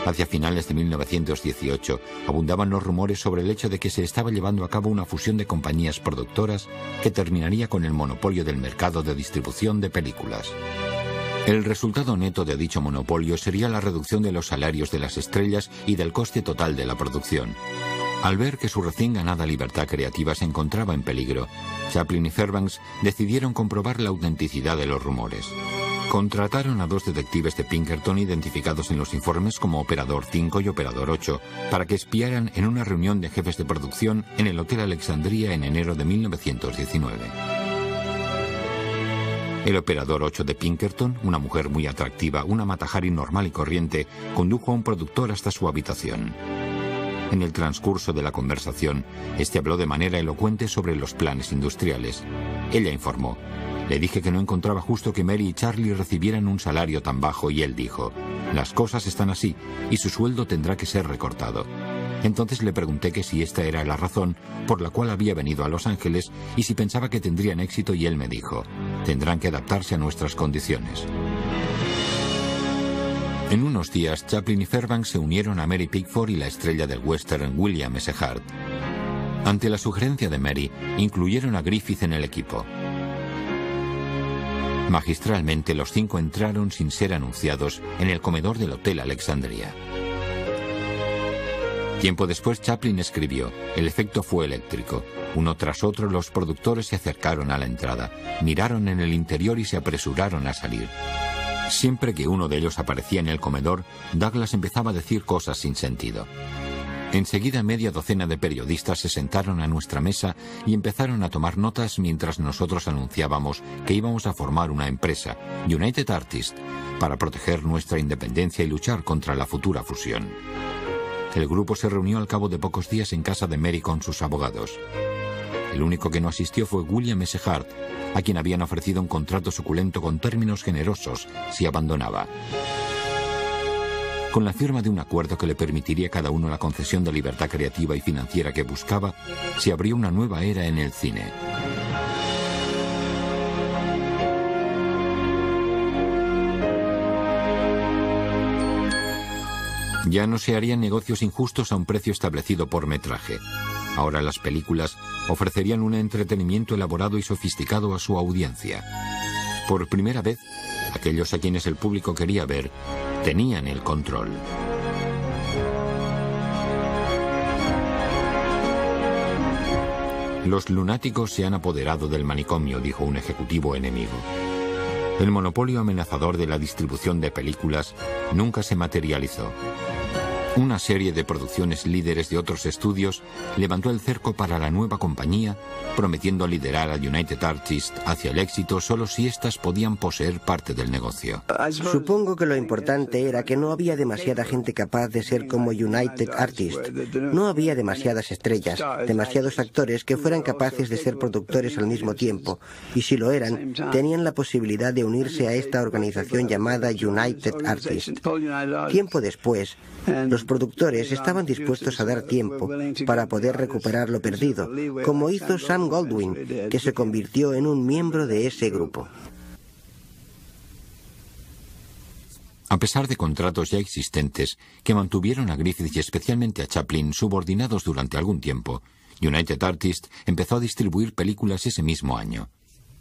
Hacia finales de 1918 abundaban los rumores sobre el hecho de que se estaba llevando a cabo una fusión de compañías productoras que terminaría con el monopolio del mercado de distribución de películas. El resultado neto de dicho monopolio sería la reducción de los salarios de las estrellas y del coste total de la producción. Al ver que su recién ganada libertad creativa se encontraba en peligro, Chaplin y Fairbanks decidieron comprobar la autenticidad de los rumores. Contrataron a dos detectives de Pinkerton identificados en los informes como Operador 5 y Operador 8 para que espiaran en una reunión de jefes de producción en el Hotel Alexandria en enero de 1919. El Operador 8 de Pinkerton, una mujer muy atractiva, una Matahari normal y corriente, condujo a un productor hasta su habitación. En el transcurso de la conversación, este habló de manera elocuente sobre los planes industriales. Ella informó: le dije que no encontraba justo que Mary y Charlie recibieran un salario tan bajo y él dijo: las cosas están así y su sueldo tendrá que ser recortado. Entonces le pregunté que si esta era la razón por la cual había venido a Los Ángeles y si pensaba que tendrían éxito y él me dijo: Tendrán que adaptarse a nuestras condiciones. En unos días, Chaplin y Fairbanks se unieron a Mary Pickford y la estrella del western William S. Hart. Ante la sugerencia de Mary, incluyeron a Griffith en el equipo. Magistralmente, los 5 entraron sin ser anunciados en el comedor del Hotel Alexandria. Tiempo después, Chaplin escribió: el efecto fue eléctrico. Uno tras otro, los productores se acercaron a la entrada, miraron en el interior y se apresuraron a salir. Siempre que uno de ellos aparecía en el comedor, Douglas empezaba a decir cosas sin sentido. Enseguida, media docena de periodistas se sentaron a nuestra mesa y empezaron a tomar notas mientras nosotros anunciábamos que íbamos a formar una empresa, United Artists, para proteger nuestra independencia y luchar contra la futura fusión. El grupo se reunió al cabo de pocos días en casa de Mary con sus abogados. El único que no asistió fue William S. Hart, a quien habían ofrecido un contrato suculento con términos generosos si abandonaba. Con la firma de un acuerdo que le permitiría a cada uno la concesión de libertad creativa y financiera que buscaba, se abrió una nueva era en el cine. Ya no se harían negocios injustos a un precio establecido por metraje. Ahora las películas ofrecerían un entretenimiento elaborado y sofisticado a su audiencia. Por primera vez, aquellos a quienes el público quería ver tenían el control. Los lunáticos se han apoderado del manicomio, dijo un ejecutivo enemigo. El monopolio amenazador de la distribución de películas nunca se materializó. Una serie de producciones líderes de otros estudios levantó el cerco para la nueva compañía, prometiendo liderar a United Artists hacia el éxito solo si éstas podían poseer parte del negocio. Supongo que lo importante era que no había demasiada gente capaz de ser como United Artists. No había demasiadas estrellas, demasiados actores que fueran capaces de ser productores al mismo tiempo, y si lo eran, tenían la posibilidad de unirse a esta organización llamada United Artists. Tiempo después, los productores estaban dispuestos a dar tiempo para poder recuperar lo perdido, como hizo Sam Goldwyn, que se convirtió en un miembro de ese grupo. A pesar de contratos ya existentes que mantuvieron a Griffith y especialmente a Chaplin subordinados durante algún tiempo, United Artists empezó a distribuir películas ese mismo año.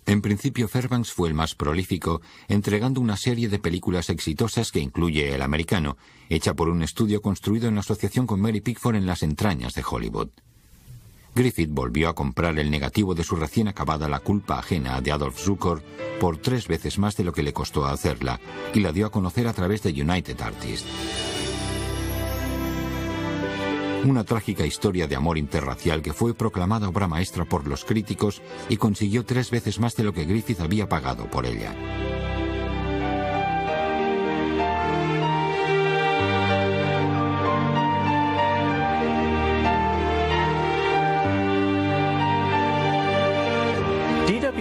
En principio, Fairbanks fue el más prolífico, entregando una serie de películas exitosas que incluye El Americano, hecha por un estudio construido en asociación con Mary Pickford en las entrañas de Hollywood. Griffith volvió a comprar el negativo de su recién acabada La culpa ajena de Adolf Zukor por 3 veces más de lo que le costó hacerla, y la dio a conocer a través de United Artists. Una trágica historia de amor interracial que fue proclamada obra maestra por los críticos y consiguió 3 veces más de lo que Griffith había pagado por ella.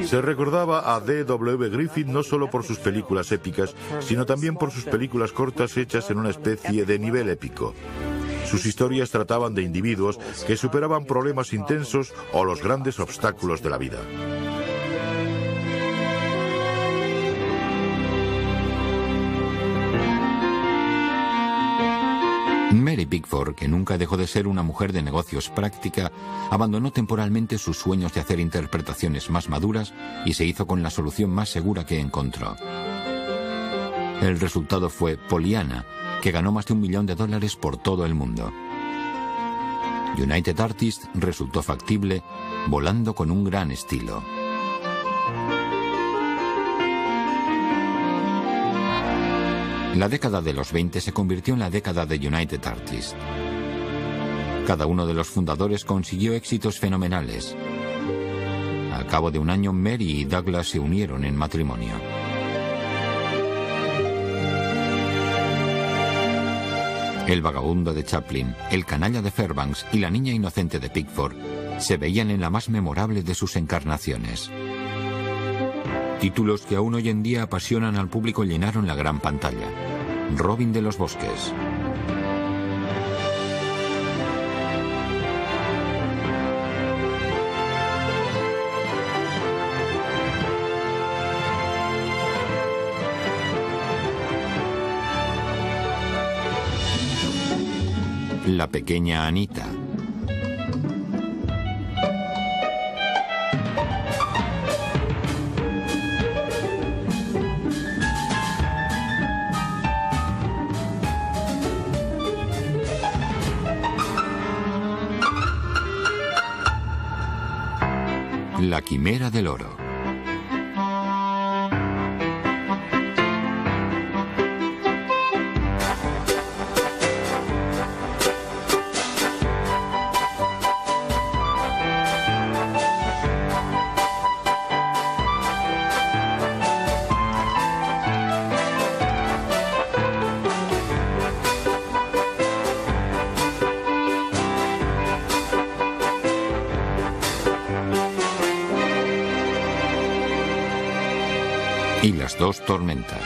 Se recordaba a D.W. Griffith no solo por sus películas épicas, sino también por sus películas cortas hechas en una especie de nivel épico. Sus historias trataban de individuos que superaban problemas intensos o los grandes obstáculos de la vida. Mary Pickford, que nunca dejó de ser una mujer de negocios práctica, abandonó temporalmente sus sueños de hacer interpretaciones más maduras y se hizo con la solución más segura que encontró. El resultado fue Pollyanna, que ganó más de $1 millón por todo el mundo. United Artists resultó factible, volando con un gran estilo. La década de los 20 se convirtió en la década de United Artists. Cada uno de los fundadores consiguió éxitos fenomenales. Al cabo de un año, Mary y Douglas se unieron en matrimonio. El vagabundo de Chaplin, el canalla de Fairbanks y la niña inocente de Pickford se veían en la más memorable de sus encarnaciones. Títulos que aún hoy en día apasionan al público llenaron la gran pantalla. Robin de los Bosques, La pequeña Anita. La quimera del oro. Y las dos tormentas.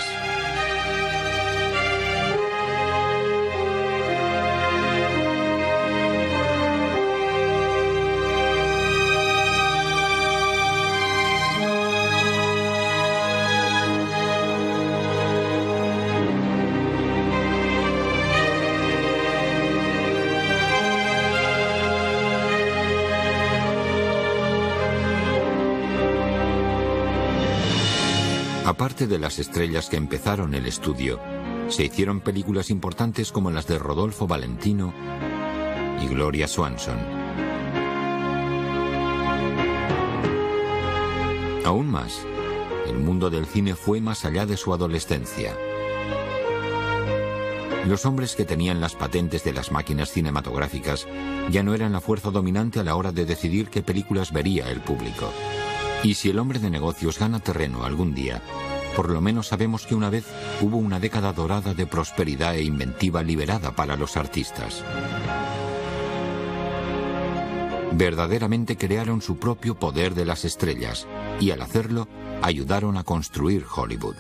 Aparte de las estrellas que empezaron el estudio, se hicieron películas importantes como las de Rodolfo Valentino y Gloria Swanson. Aún más, el mundo del cine fue más allá de su adolescencia. Los hombres que tenían las patentes de las máquinas cinematográficas ya no eran la fuerza dominante a la hora de decidir qué películas vería el público. Y si el hombre de negocios gana terreno algún día, por lo menos sabemos que una vez hubo una década dorada de prosperidad e inventiva liberada para los artistas. Verdaderamente crearon su propio poder de las estrellas y al hacerlo ayudaron a construir Hollywood.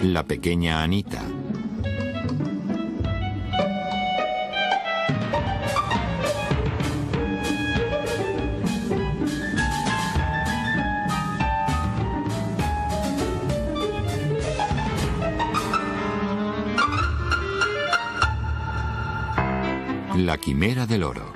La pequeña Anita. La quimera del oro.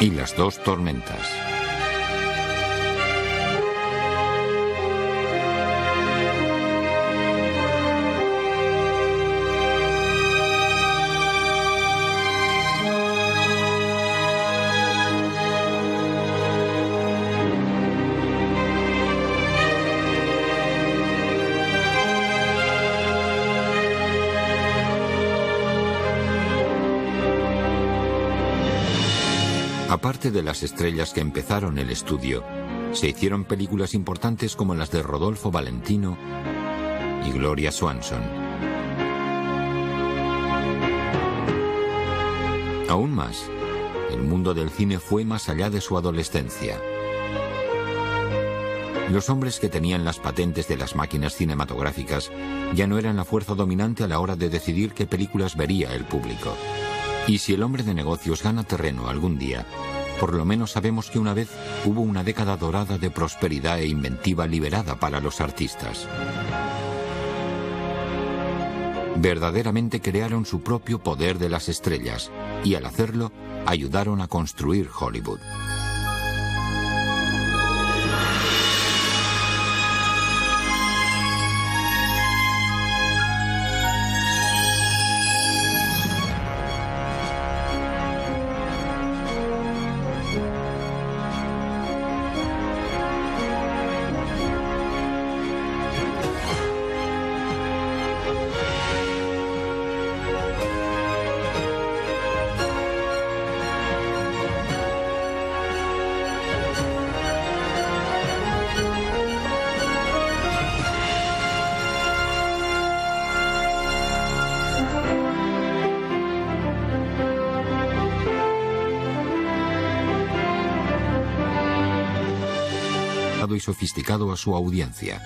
Y las dos tormentas. Aparte de las estrellas que empezaron el estudio, se hicieron películas importantes como las de Rodolfo Valentino y Gloria Swanson. Aún más, el mundo del cine fue más allá de su adolescencia. Los hombres que tenían las patentes de las máquinas cinematográficas ya no eran la fuerza dominante a la hora de decidir qué películas vería el público. Y si el hombre de negocios gana terreno algún día, por lo menos sabemos que una vez hubo una década dorada de prosperidad e inventiva liberada para los artistas. Verdaderamente crearon su propio poder de las estrellas y al hacerlo ayudaron a construir Hollywood. Y sofisticado a su audiencia.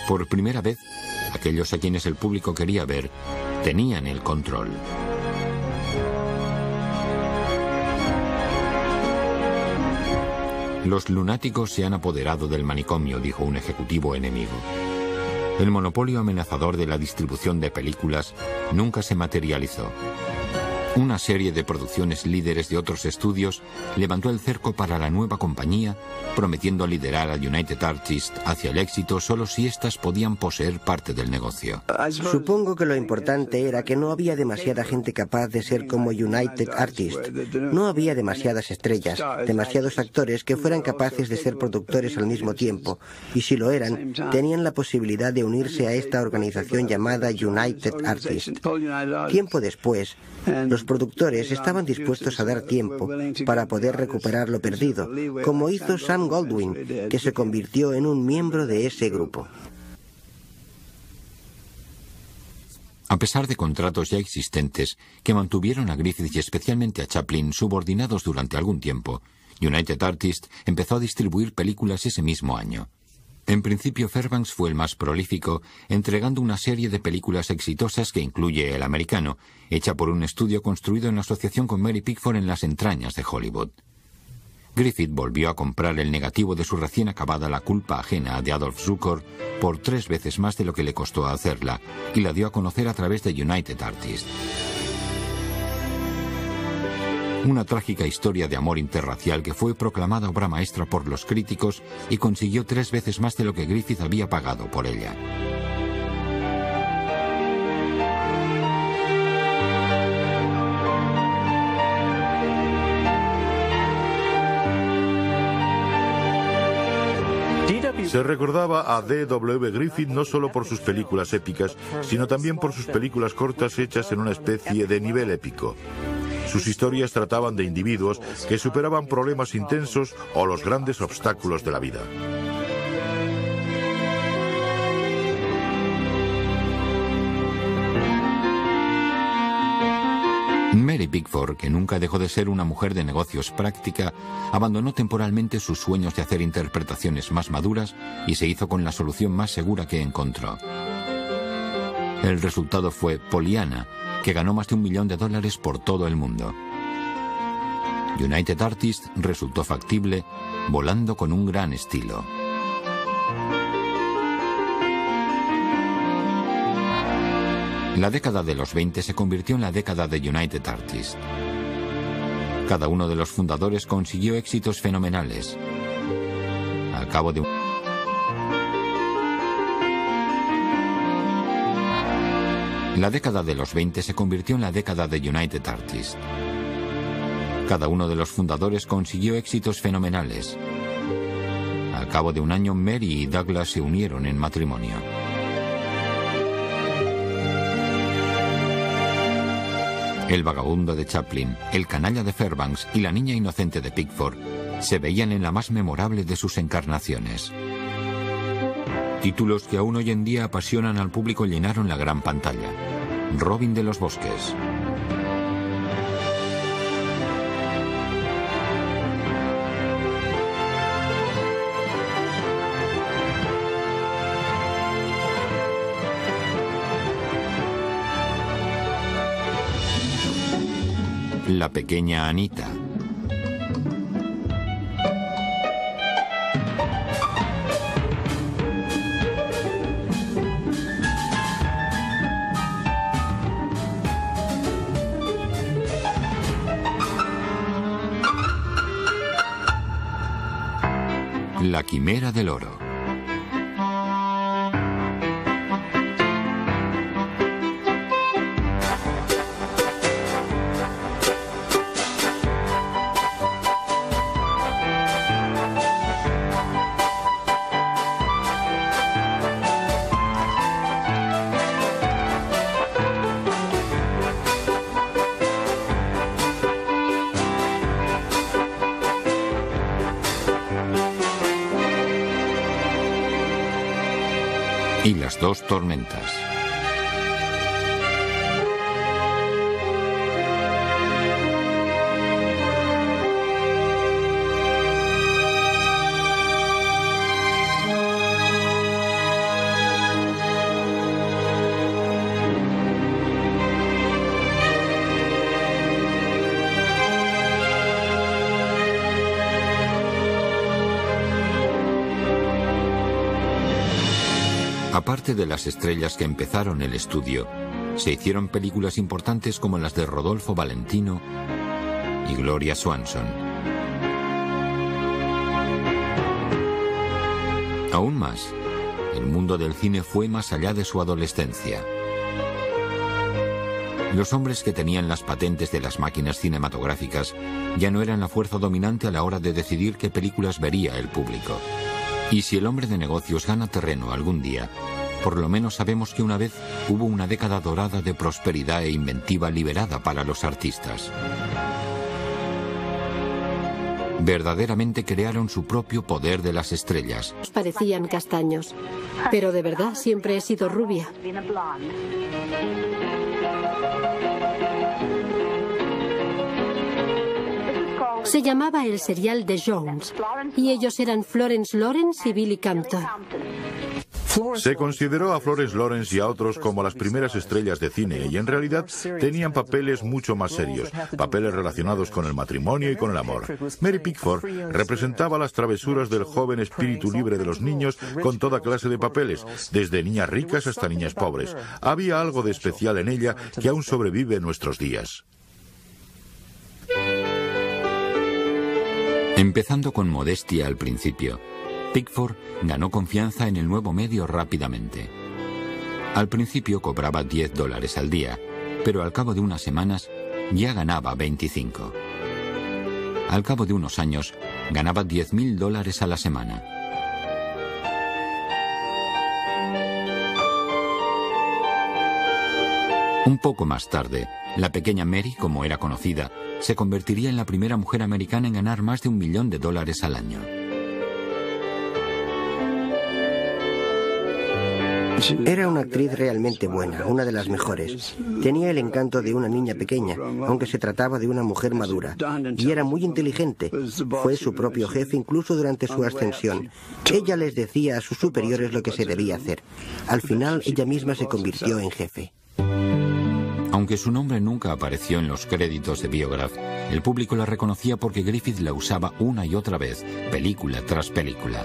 Por primera vez, aquellos a quienes el público quería ver tenían el control. Los lunáticos se han apoderado del manicomio, dijo un ejecutivo enemigo. El monopolio amenazador de la distribución de películas nunca se materializó. Una serie de producciones líderes de otros estudios levantó el cerco para la nueva compañía, prometiendo liderar a United Artists hacia el éxito solo si éstas podían poseer parte del negocio. Supongo que lo importante era que no había demasiada gente capaz de ser como United Artists. No había demasiadas estrellas, demasiados actores que fueran capaces de ser productores al mismo tiempo, y si lo eran, tenían la posibilidad de unirse a esta organización llamada United Artists. Tiempo después, los productores estaban dispuestos a dar tiempo para poder recuperar lo perdido, como hizo Sam Goldwyn, que se convirtió en un miembro de ese grupo. A pesar de contratos ya existentes que mantuvieron a Griffith y especialmente a Chaplin subordinados durante algún tiempo, United Artists empezó a distribuir películas ese mismo año. En principio, Fairbanks fue el más prolífico, entregando una serie de películas exitosas que incluye El Americano, hecha por un estudio construido en asociación con Mary Pickford en las entrañas de Hollywood. Griffith volvió a comprar el negativo de su recién acabada La culpa ajena de Adolph Zukor por 3 veces más de lo que le costó hacerla, y la dio a conocer a través de United Artists. Una trágica historia de amor interracial que fue proclamada obra maestra por los críticos y consiguió 3 veces más de lo que Griffith había pagado por ella. Se recordaba a D.W. Griffith no solo por sus películas épicas, sino también por sus películas cortas hechas en una especie de nivel épico. Sus historias trataban de individuos que superaban problemas intensos o los grandes obstáculos de la vida. Mary Pickford, que nunca dejó de ser una mujer de negocios práctica, abandonó temporalmente sus sueños de hacer interpretaciones más maduras y se hizo con la solución más segura que encontró. El resultado fue Pollyanna, que ganó más de $1 millón por todo el mundo. United Artists resultó factible, volando con un gran estilo. La década de los 20 se convirtió en la década de United Artists. Cada uno de los fundadores consiguió éxitos fenomenales. Al cabo de La década de los 20 se convirtió en la década de United Artists. Cada uno de los fundadores consiguió éxitos fenomenales. Al cabo de un año, Mary y Douglas se unieron en matrimonio. El vagabundo de Chaplin, el canalla de Fairbanks y la niña inocente de Pickford se veían en la más memorable de sus encarnaciones. Títulos que aún hoy en día apasionan al público llenaron la gran pantalla. Robin de los Bosques. La pequeña Anita. La Quimera del Oro. Y las dos tormentas. Aparte de las estrellas que empezaron el estudio, se hicieron películas importantes como las de Rodolfo Valentino y Gloria Swanson. Aún más, el mundo del cine fue más allá de su adolescencia. Los hombres que tenían las patentes de las máquinas cinematográficas ya no eran la fuerza dominante a la hora de decidir qué películas vería el público. Y si el hombre de negocios gana terreno algún día, por lo menos sabemos que una vez hubo una década dorada de prosperidad e inventiva liberada para los artistas. Verdaderamente crearon su propio poder de las estrellas. Parecían castaños, pero de verdad siempre he sido rubia. Se llamaba el serial The Jones, y ellos eran Florence Lawrence y Billy Campton. Se consideró a Florence Lawrence y a otros como las primeras estrellas de cine, y en realidad tenían papeles mucho más serios, papeles relacionados con el matrimonio y con el amor. Mary Pickford representaba las travesuras del joven espíritu libre de los niños con toda clase de papeles, desde niñas ricas hasta niñas pobres. Había algo de especial en ella que aún sobrevive en nuestros días. Empezando con modestia al principio, Pickford ganó confianza en el nuevo medio rápidamente. Al principio cobraba $10 al día, pero al cabo de unas semanas ya ganaba 25. Al cabo de unos años ganaba $10,000 a la semana. Un poco más tarde, la pequeña Mary, como era conocida, se convertiría en la primera mujer americana en ganar más de $1 millón al año. Era una actriz realmente buena, una de las mejores. Tenía el encanto de una niña pequeña, aunque se trataba de una mujer madura. Y era muy inteligente. Fue su propio jefe incluso durante su ascensión. Ella les decía a sus superiores lo que se debía hacer. Al final, ella misma se convirtió en jefe. Aunque su nombre nunca apareció en los créditos de Biograph, el público la reconocía porque Griffith la usaba una y otra vez, película tras película.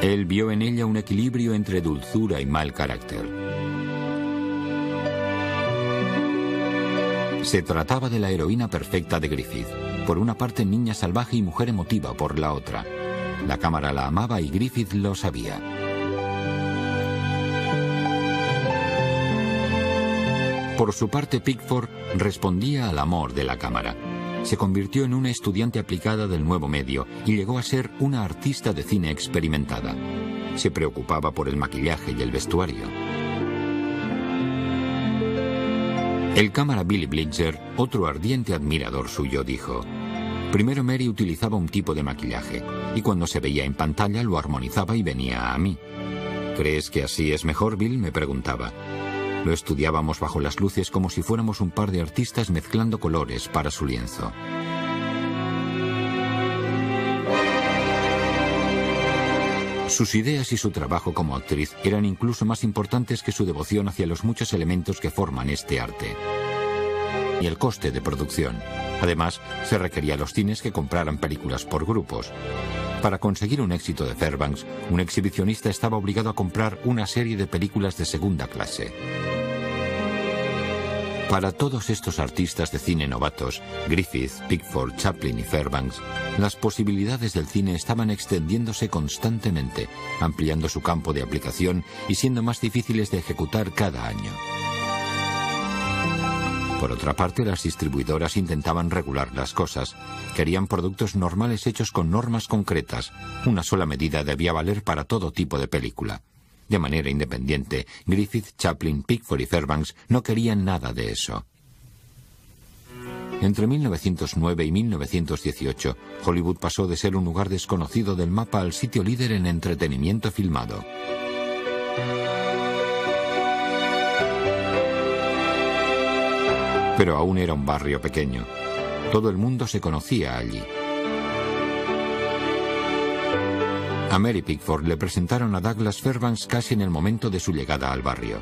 Él vio en ella un equilibrio entre dulzura y mal carácter. Se trataba de la heroína perfecta de Griffith, por una parte niña salvaje y mujer emotiva por la otra. La cámara la amaba y Griffith lo sabía. Por su parte, Pickford respondía al amor de la cámara. se convirtió en una estudiante aplicada del nuevo medio y llegó a ser una artista de cine experimentada. Se preocupaba por el maquillaje y el vestuario. El cámara Billy Blitzer, otro ardiente admirador suyo, dijo: primero Mary utilizaba un tipo de maquillaje y cuando se veía en pantalla lo armonizaba y venía a mí. ¿Crees que así es mejor, Bill?, me preguntaba. Lo estudiábamos bajo las luces como si fuéramos un par de artistas mezclando colores para su lienzo. Sus ideas y su trabajo como actriz eran incluso más importantes que su devoción hacia los muchos elementos que forman este arte. Y el coste de producción. Además, se requería a los cines que compraran películas por grupos. Para conseguir un éxito de Fairbanks, un exhibicionista estaba obligado a comprar una serie de películas de segunda clase. Para todos estos artistas de cine novatos, Griffith, Pickford, Chaplin y Fairbanks, las posibilidades del cine estaban extendiéndose constantemente, ampliando su campo de aplicación y siendo más difíciles de ejecutar cada año. Por otra parte, las distribuidoras intentaban regular las cosas. Querían productos normales hechos con normas concretas. Una sola medida debía valer para todo tipo de película. De manera independiente, Griffith, Chaplin, Pickford y Fairbanks no querían nada de eso. Entre 1909 y 1918, Hollywood pasó de ser un lugar desconocido del mapa al sitio líder en entretenimiento filmado. Pero aún era un barrio pequeño. Todo el mundo se conocía allí. A Mary Pickford le presentaron a Douglas Fairbanks casi en el momento de su llegada al barrio.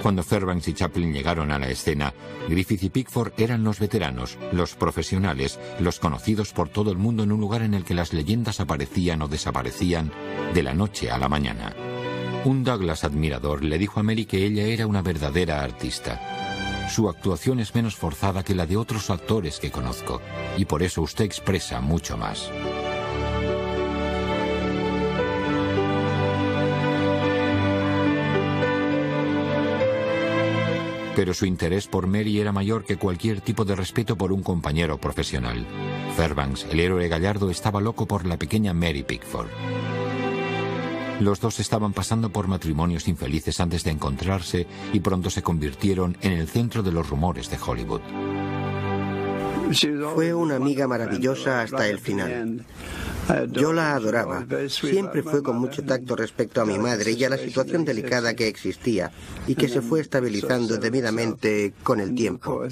Cuando Fairbanks y Chaplin llegaron a la escena, Griffith y Pickford eran los veteranos, los profesionales, los conocidos por todo el mundo en un lugar en el que las leyendas aparecían o desaparecían de la noche a la mañana. Un Douglas admirador le dijo a Mary que ella era una verdadera artista. Su actuación es menos forzada que la de otros actores que conozco, y por eso usted expresa mucho más. Pero su interés por Mary era mayor que cualquier tipo de respeto por un compañero profesional. Fairbanks, el héroe gallardo, estaba loco por la pequeña Mary Pickford. Los dos estaban pasando por matrimonios infelices antes de encontrarse y pronto se convirtieron en el centro de los rumores de Hollywood. Fue una amiga maravillosa hasta el final. Yo la adoraba. Siempre fue con mucho tacto respecto a mi madre y a la situación delicada que existía y que se fue estabilizando debidamente con el tiempo.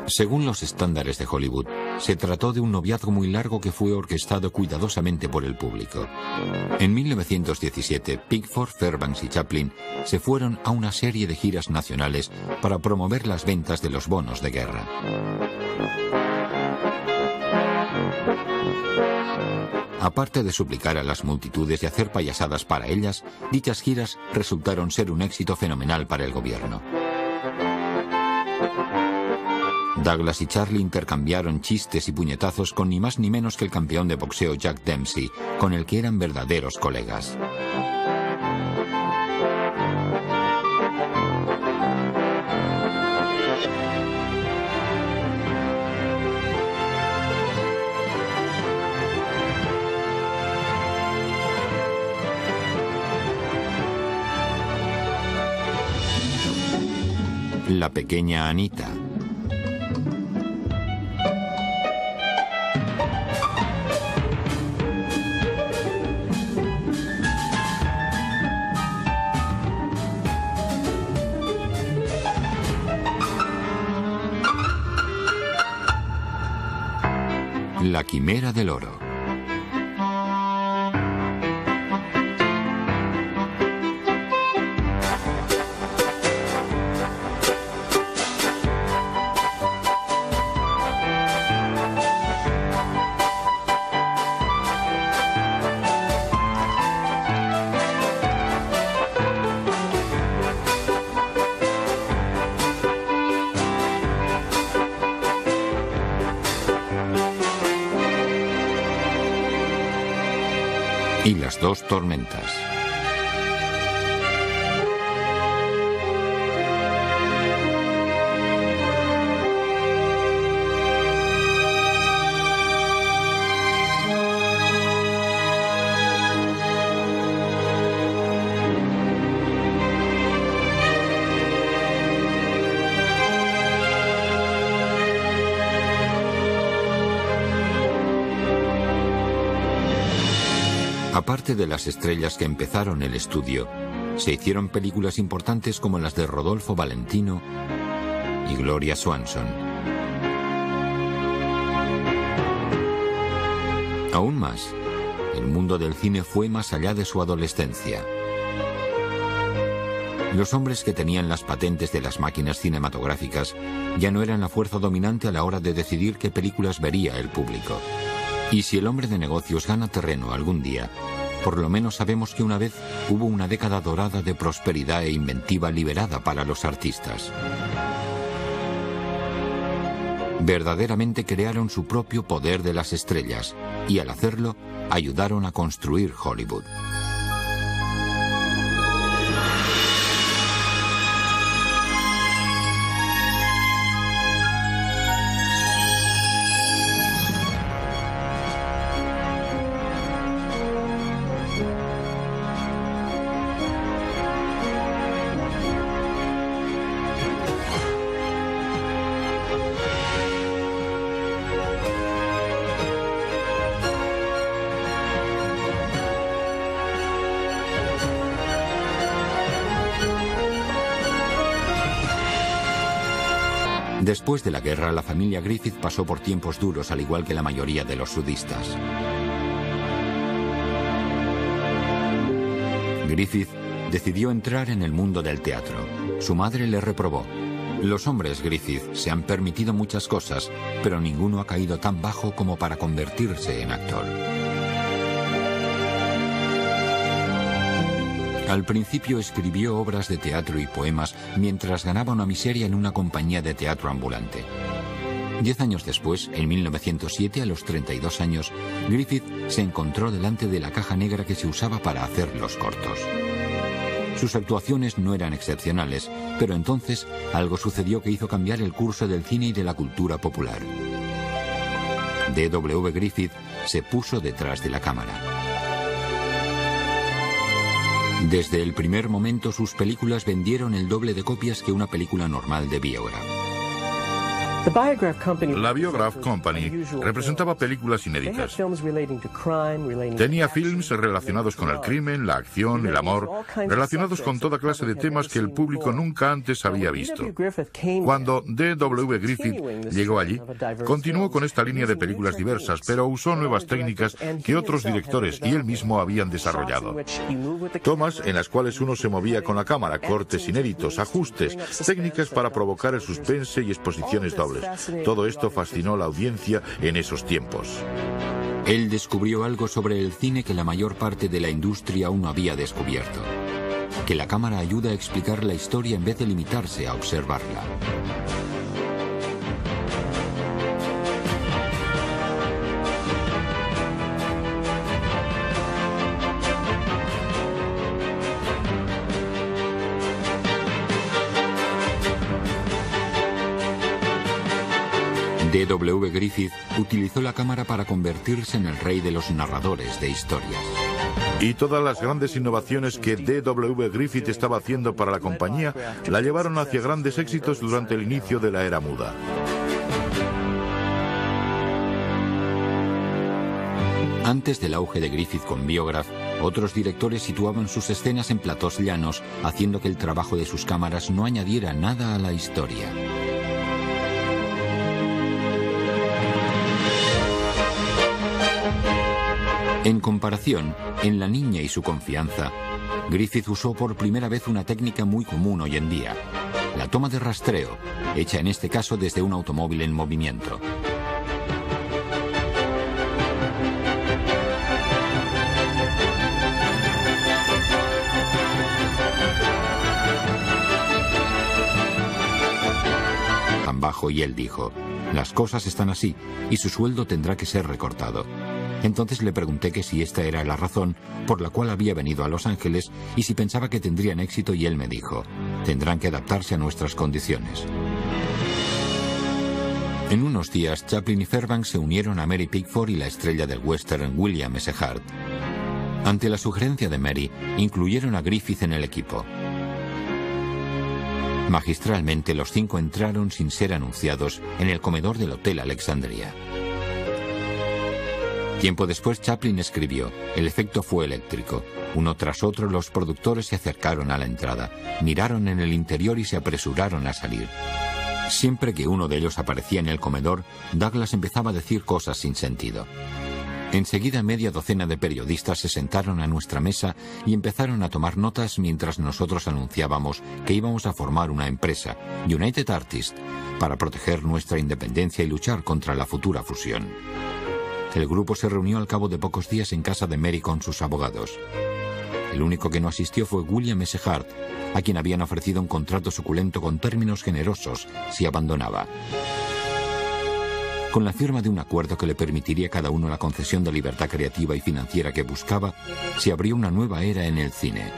Según los estándares de Hollywood, se trató de un noviazgo muy largo que fue orquestado cuidadosamente por el público. En 1917, Pickford, Fairbanks y Chaplin se fueron a una serie de giras nacionales para promover las ventas de los bonos de guerra. Aparte de suplicar a las multitudes y hacer payasadas para ellas, dichas giras resultaron ser un éxito fenomenal para el gobierno. Douglas y Charlie intercambiaron chistes y puñetazos con ni más ni menos que el campeón de boxeo Jack Dempsey, con el que eran verdaderos colegas. La pequeña Anita. La quimera del oro. Y las dos tormentas. Aparte de las estrellas que empezaron el estudio, se hicieron películas importantes como las de Rodolfo Valentino y Gloria Swanson. Aún más, el mundo del cine fue más allá de su adolescencia. Los hombres que tenían las patentes de las máquinas cinematográficas ya no eran la fuerza dominante a la hora de decidir qué películas vería el público. Y si el hombre de negocios gana terreno algún día, por lo menos sabemos que una vez hubo una década dorada de prosperidad e inventiva liberada para los artistas. Verdaderamente crearon su propio poder de las estrellas y al hacerlo ayudaron a construir Hollywood. Después de la guerra, la familia Griffith pasó por tiempos duros, al igual que la mayoría de los sudistas. Griffith decidió entrar en el mundo del teatro. Su madre le reprobó. Los hombres Griffith se han permitido muchas cosas, pero ninguno ha caído tan bajo como para convertirse en actor. Al principio escribió obras de teatro y poemas mientras ganaba una miseria en una compañía de teatro ambulante. 10 años después, en 1907, a los 32 años, Griffith se encontró delante de la caja negra que se usaba para hacer los cortos. Sus actuaciones no eran excepcionales, pero entonces algo sucedió que hizo cambiar el curso del cine y de la cultura popular. D.W. Griffith se puso detrás de la cámara. Desde el primer momento sus películas vendieron el doble de copias que una película normal de Biograph. La Biograph Company representaba películas inéditas. Tenía films relacionados con el crimen, la acción, el amor, relacionados con toda clase de temas que el público nunca antes había visto. Cuando D.W. Griffith llegó allí, continuó con esta línea de películas diversas, pero usó nuevas técnicas que otros directores y él mismo habían desarrollado. Tomas en las cuales uno se movía con la cámara, cortes inéditos, ajustes, técnicas para provocar el suspense y exposiciones dobles. Todo esto fascinó a la audiencia en esos tiempos. Él descubrió algo sobre el cine que la mayor parte de la industria aún no había descubierto: que la cámara ayuda a explicar la historia en vez de limitarse a observarla. D.W. Griffith utilizó la cámara para convertirse en el rey de los narradores de historias. Y todas las grandes innovaciones que D.W. Griffith estaba haciendo para la compañía la llevaron hacia grandes éxitos durante el inicio de la era muda. Antes del auge de Griffith con Biograph, otros directores situaban sus escenas en platós llanos, haciendo que el trabajo de sus cámaras no añadiera nada a la historia. En comparación, en La niña y su confianza, Griffith usó por primera vez una técnica muy común hoy en día: la toma de rastreo, hecha en este caso desde un automóvil en movimiento. Tan bajo, y él dijo: las cosas están así y su sueldo tendrá que ser recortado. Entonces le pregunté que si esta era la razón por la cual había venido a Los Ángeles y si pensaba que tendrían éxito, y él me dijo: tendrán que adaptarse a nuestras condiciones. En unos días, Chaplin y Fairbanks se unieron a Mary Pickford y la estrella del western William S. Hart. Ante la sugerencia de Mary, incluyeron a Griffith en el equipo. Magistralmente, los 5 entraron sin ser anunciados en el comedor del Hotel Alexandria. Tiempo después, Chaplin escribió: el efecto fue eléctrico. Uno tras otro, los productores se acercaron a la entrada, miraron en el interior y se apresuraron a salir. Siempre que uno de ellos aparecía en el comedor, Douglas empezaba a decir cosas sin sentido. Enseguida, media docena de periodistas se sentaron a nuestra mesa y empezaron a tomar notas mientras nosotros anunciábamos que íbamos a formar una empresa, United Artists, para proteger nuestra independencia y luchar contra la futura fusión. El grupo se reunió al cabo de pocos días en casa de Mary con sus abogados. El único que no asistió fue William S. Hart, a quien habían ofrecido un contrato suculento con términos generosos si abandonaba. Con la firma de un acuerdo que le permitiría a cada uno la concesión de libertad creativa y financiera que buscaba, se abrió una nueva era en el cine.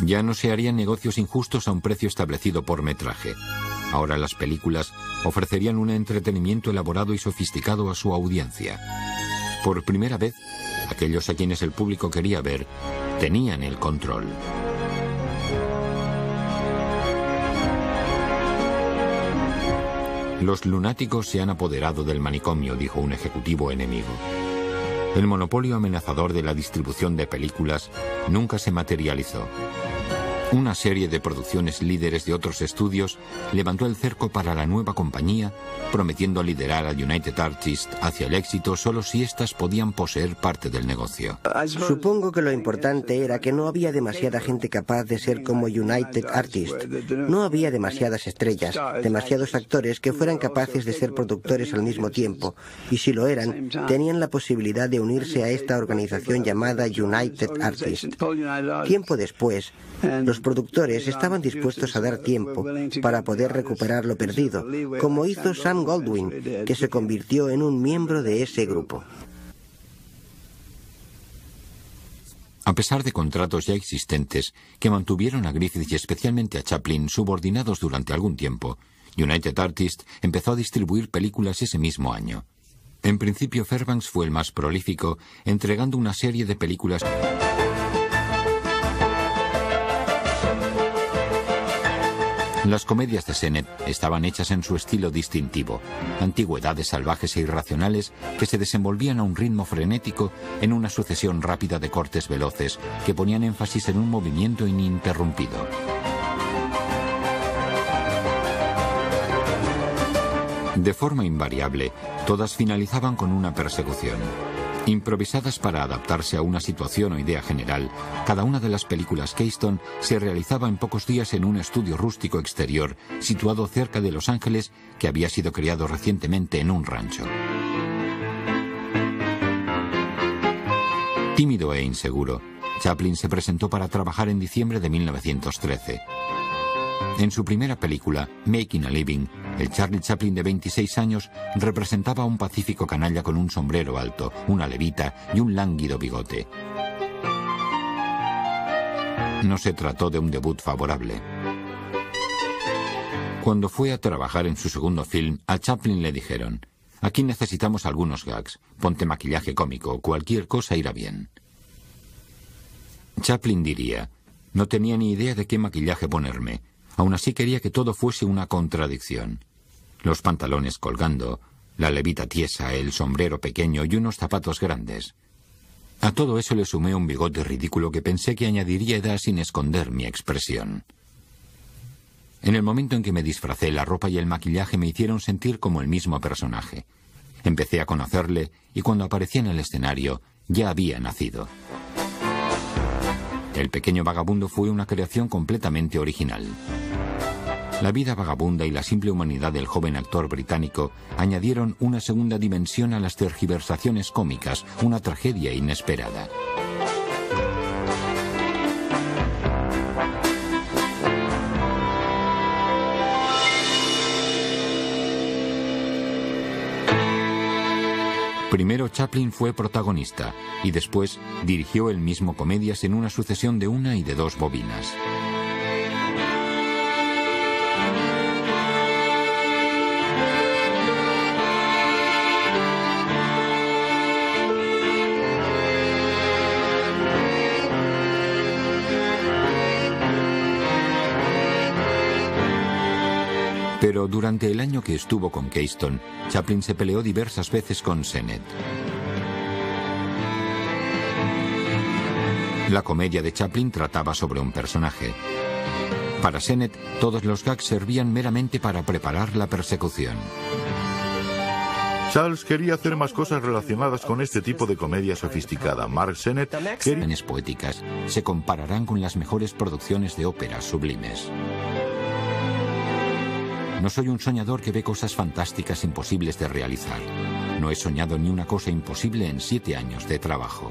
Ya no se harían negocios injustos a un precio establecido por metraje. Ahora las películas ofrecerían un entretenimiento elaborado y sofisticado a su audiencia. Por primera vez, aquellos a quienes el público quería ver tenían el control. Los lunáticos se han apoderado del manicomio, dijo un ejecutivo enemigo. El monopolio amenazador de la distribución de películas nunca se materializó. Una serie de producciones líderes de otros estudios levantó el cerco para la nueva compañía, prometiendo liderar a United Artists hacia el éxito solo si éstas podían poseer parte del negocio. Supongo que lo importante era que no había demasiada gente capaz de ser como United Artists. No había demasiadas estrellas, demasiados actores que fueran capaces de ser productores al mismo tiempo, y si lo eran, tenían la posibilidad de unirse a esta organización llamada United Artists. Tiempo después, los productores estaban dispuestos a dar tiempo para poder recuperar lo perdido, como hizo Sam Goldwyn, que se convirtió en un miembro de ese grupo. A pesar de contratos ya existentes que mantuvieron a Griffith y especialmente a Chaplin subordinados durante algún tiempo, United Artists empezó a distribuir películas ese mismo año. En principio, Fairbanks fue el más prolífico, entregando una serie de películas. Las comedias de Sennett estaban hechas en su estilo distintivo, antigüedades salvajes e irracionales que se desenvolvían a un ritmo frenético en una sucesión rápida de cortes veloces que ponían énfasis en un movimiento ininterrumpido. De forma invariable, todas finalizaban con una persecución. Improvisadas para adaptarse a una situación o idea general, cada una de las películas Keystone se realizaba en pocos días en un estudio rústico exterior situado cerca de Los Ángeles que había sido creado recientemente en un rancho. Tímido e inseguro, Chaplin se presentó para trabajar en diciembre de 1913. En su primera película, Making a Living, el Charlie Chaplin de 26 años representaba a un pacífico canalla con un sombrero alto, una levita y un lánguido bigote. No se trató de un debut favorable. Cuando fue a trabajar en su segundo film, a Chaplin le dijeron: «Aquí necesitamos algunos gags, ponte maquillaje cómico, cualquier cosa irá bien». Chaplin diría: «No tenía ni idea de qué maquillaje ponerme. Aún así quería que todo fuese una contradicción. Los pantalones colgando, la levita tiesa, el sombrero pequeño y unos zapatos grandes. A todo eso le sumé un bigote ridículo que pensé que añadiría edad sin esconder mi expresión. En el momento en que me disfracé, la ropa y el maquillaje me hicieron sentir como el mismo personaje. Empecé a conocerle y cuando aparecía en el escenario ya había nacido». El pequeño vagabundo fue una creación completamente original. La vida vagabunda y la simple humanidad del joven actor británico añadieron una segunda dimensión a las tergiversaciones cómicas, una tragedia inesperada. Primero Chaplin fue protagonista y después dirigió él mismo comedias en una sucesión de una y de dos bobinas. Pero durante el año que estuvo con Keystone, Chaplin se peleó diversas veces con Sennett. La comedia de Chaplin trataba sobre un personaje. Para Sennett, todos los gags servían meramente para preparar la persecución. Charles quería hacer más cosas relacionadas con este tipo de comedia sofisticada. Mark Sennett quería... Las poéticas se compararán con las mejores producciones de óperas sublimes. No soy un soñador que ve cosas fantásticas imposibles de realizar. No he soñado ni una cosa imposible en 7 años de trabajo.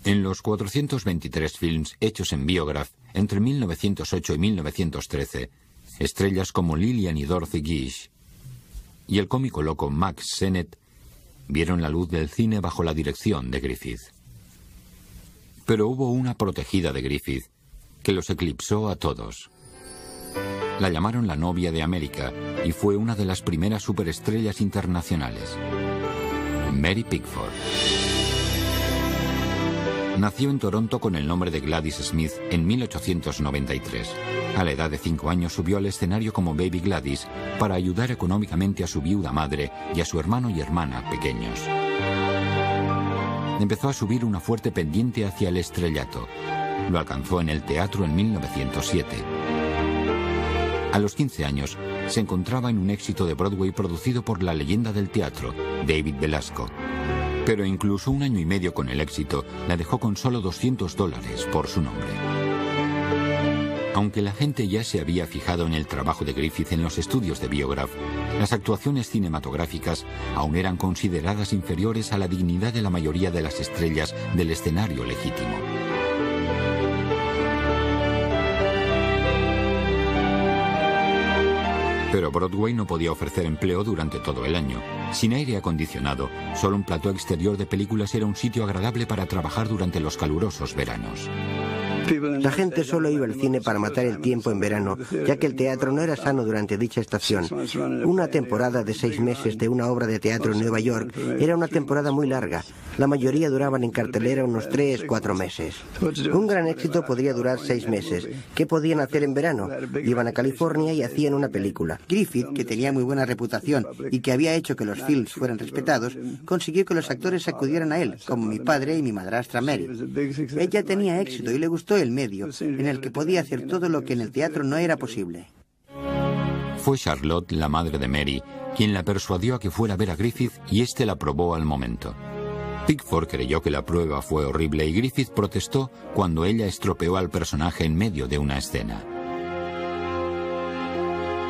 En los 423 films hechos en Biograph entre 1908 y 1913, estrellas como Lillian y Dorothy Gish y el cómico loco Max Sennett vieron la luz del cine bajo la dirección de Griffith. Pero hubo una protegida de Griffith que los eclipsó a todos. La llamaron la novia de América y fue una de las primeras superestrellas internacionales, Mary Pickford. Nació en Toronto con el nombre de Gladys Smith en 1893. A la edad de 5 años subió al escenario como Baby Gladys para ayudar económicamente a su viuda madre y a su hermano y hermana pequeños. Empezó a subir una fuerte pendiente hacia el estrellato. Lo alcanzó en el teatro en 1907. A los 15 años se encontraba en un éxito de Broadway producido por la leyenda del teatro, David Belasco. Pero incluso 1 año y medio con el éxito la dejó con solo $200 por su nombre. Aunque la gente ya se había fijado en el trabajo de Griffith en los estudios de Biograph, las actuaciones cinematográficas aún eran consideradas inferiores a la dignidad de la mayoría de las estrellas del escenario legítimo. Pero Broadway no podía ofrecer empleo durante todo el año. Sin aire acondicionado, solo un plató exterior de películas era un sitio agradable para trabajar durante los calurosos veranos. La gente solo iba al cine para matar el tiempo en verano, ya que el teatro no era sano durante dicha estación. Una temporada de 6 meses de una obra de teatro en Nueva York era una temporada muy larga. La mayoría duraban en cartelera unos 3-4 meses. Un gran éxito podría durar 6 meses. ¿Qué podían hacer en verano? Iban a California y hacían una película. Griffith, que tenía muy buena reputación y que había hecho que los films fueran respetados, consiguió que los actores acudieran a él, como mi padre y mi madrastra Mary. Ella tenía éxito y le gustó el medio, en el que podía hacer todo lo que en el teatro no era posible. Fue Charlotte, la madre de Mary, quien la persuadió a que fuera a ver a Griffith y éste la aprobó al momento. Pickford creyó que la prueba fue horrible y Griffith protestó cuando ella estropeó al personaje en medio de una escena.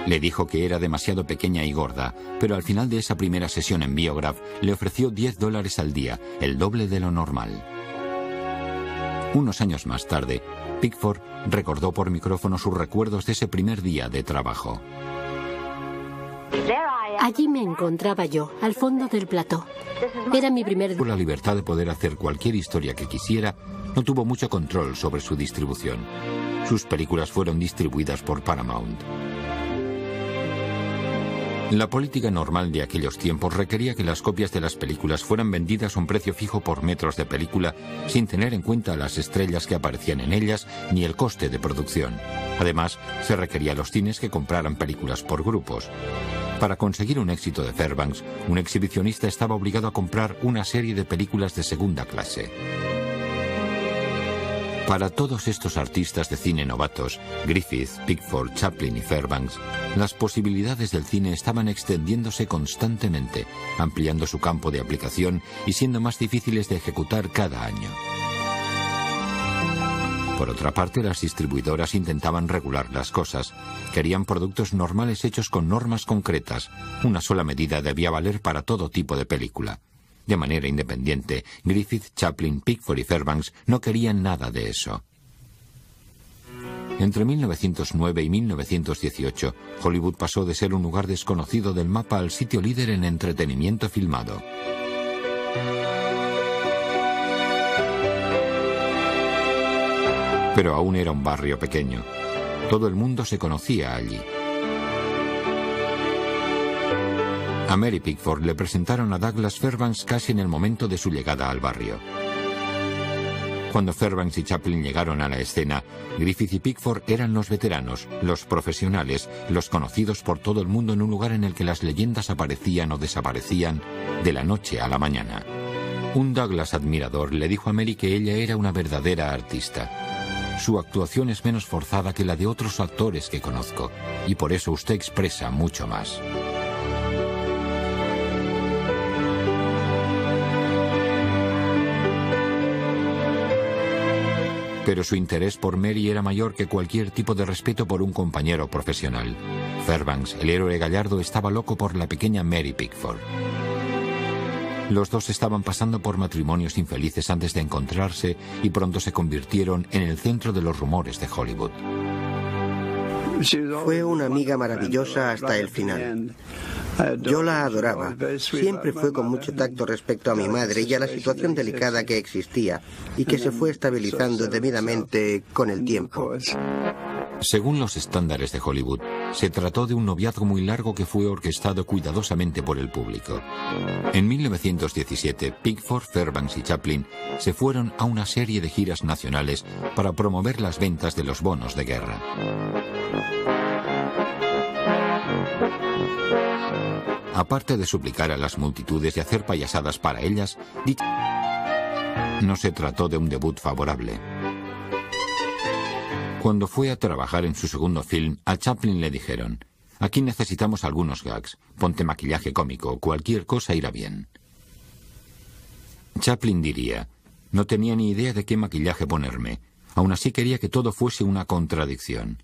Le dijo que era demasiado pequeña y gorda, pero al final de esa primera sesión en Biograph le ofreció $10 al día, el doble de lo normal. Unos años más tarde, Pickford recordó por micrófono sus recuerdos de ese primer día de trabajo. Allí me encontraba yo, al fondo del plató. Era mi primer... Por la libertad de poder hacer cualquier historia que quisiera, no tuvo mucho control sobre su distribución. Sus películas fueron distribuidas por Paramount. La política normal de aquellos tiempos requería que las copias de las películas fueran vendidas a un precio fijo por metros de película, sin tener en cuenta las estrellas que aparecían en ellas ni el coste de producción. Además, se requería a los cines que compraran películas por grupos. Para conseguir un éxito de Fairbanks, un exhibicionista estaba obligado a comprar una serie de películas de segunda clase. Para todos estos artistas de cine novatos, Griffith, Pickford, Chaplin y Fairbanks, las posibilidades del cine estaban extendiéndose constantemente, ampliando su campo de aplicación y siendo más difíciles de ejecutar cada año. Por otra parte, las distribuidoras intentaban regular las cosas. Querían productos normales hechos con normas concretas. Una sola medida debía valer para todo tipo de película. De manera independiente, Griffith, Chaplin, Pickford y Fairbanks no querían nada de eso. Entre 1909 y 1918, Hollywood pasó de ser un lugar desconocido del mapa al sitio líder en entretenimiento filmado. Pero aún era un barrio pequeño. Todo el mundo se conocía allí. A Mary Pickford le presentaron a Douglas Fairbanks casi en el momento de su llegada al barrio. Cuando Fairbanks y Chaplin llegaron a la escena, Griffith y Pickford eran los veteranos, los profesionales, los conocidos por todo el mundo en un lugar en el que las leyendas aparecían o desaparecían de la noche a la mañana. Un Douglas admirador le dijo a Mary que ella era una verdadera artista. Su actuación es menos forzada que la de otros actores que conozco, y por eso usted expresa mucho más. Pero su interés por Mary era mayor que cualquier tipo de respeto por un compañero profesional. Fairbanks, el héroe gallardo, estaba loco por la pequeña Mary Pickford. Los dos estaban pasando por matrimonios infelices antes de encontrarse y pronto se convirtieron en el centro de los rumores de Hollywood. Fue una amiga maravillosa hasta el final. Yo la adoraba. Siempre fue con mucho tacto respecto a mi madre y a la situación delicada que existía y que se fue estabilizando debidamente con el tiempo. Según los estándares de Hollywood, se trató de un noviazgo muy largo que fue orquestado cuidadosamente por el público. En 1917, Pickford, Fairbanks y Chaplin se fueron a una serie de giras nacionales para promover las ventas de los bonos de guerra. Aparte de suplicar a las multitudes y hacer payasadas para ellas, no se trató de un debut favorable. Cuando fue a trabajar en su segundo film, a Chaplin le dijeron: «Aquí necesitamos algunos gags, ponte maquillaje cómico, cualquier cosa irá bien». Chaplin diría: «No tenía ni idea de qué maquillaje ponerme, aún así quería que todo fuese una contradicción.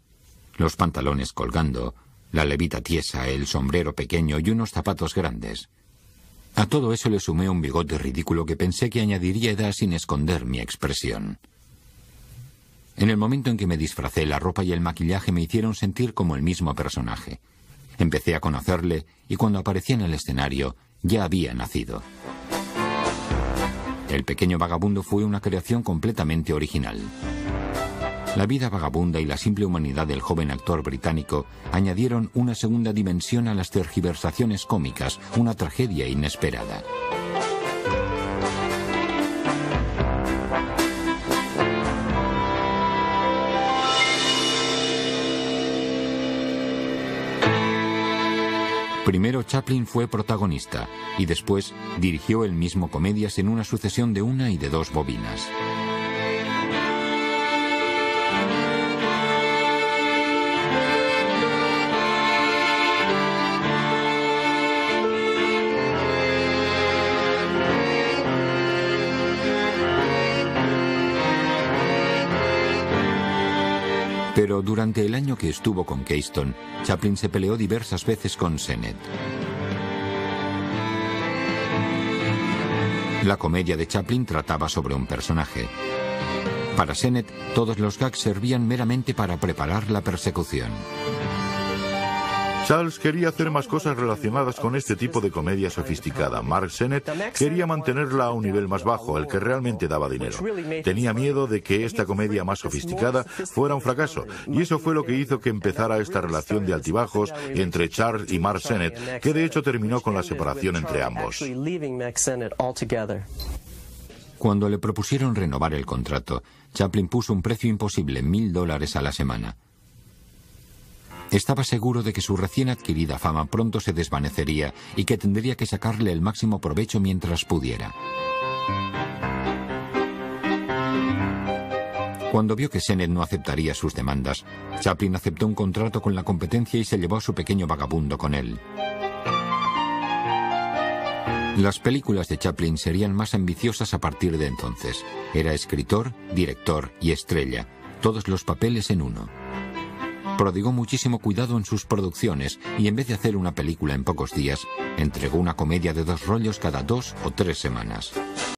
Los pantalones colgando, la levita tiesa, el sombrero pequeño y unos zapatos grandes. A todo eso le sumé un bigote ridículo que pensé que añadiría edad sin esconder mi expresión. En el momento en que me disfracé, la ropa y el maquillaje me hicieron sentir como el mismo personaje. Empecé a conocerle y cuando aparecía en el escenario ya había nacido». El pequeño vagabundo fue una creación completamente original. La vida vagabunda y la simple humanidad del joven actor británico añadieron una segunda dimensión a las tergiversaciones cómicas, una tragedia inesperada. Primero Chaplin fue protagonista y después dirigió él mismo comedias en una sucesión de 1 y de 2 bobinas. Pero durante el año que estuvo con Keystone, Chaplin se peleó diversas veces con Sennett. La comedia de Chaplin trataba sobre un personaje. Para Sennett, todos los gags servían meramente para preparar la persecución. Charles quería hacer más cosas relacionadas con este tipo de comedia sofisticada. Mark Sennett quería mantenerla a un nivel más bajo, el que realmente daba dinero. Tenía miedo de que esta comedia más sofisticada fuera un fracaso, y eso fue lo que hizo que empezara esta relación de altibajos entre Charles y Mark Sennett, que de hecho terminó con la separación entre ambos. Cuando le propusieron renovar el contrato, Chaplin puso un precio imposible, $1000 a la semana. Estaba seguro de que su recién adquirida fama pronto se desvanecería y que tendría que sacarle el máximo provecho mientras pudiera. Cuando vio que Sennett no aceptaría sus demandas, Chaplin aceptó un contrato con la competencia y se llevó a su pequeño vagabundo con él. Las películas de Chaplin serían más ambiciosas a partir de entonces. Era escritor, director y estrella, todos los papeles en uno. Prodigó muchísimo cuidado en sus producciones y en vez de hacer una película en pocos días, entregó una comedia de 2 rollos cada 2 o 3 semanas.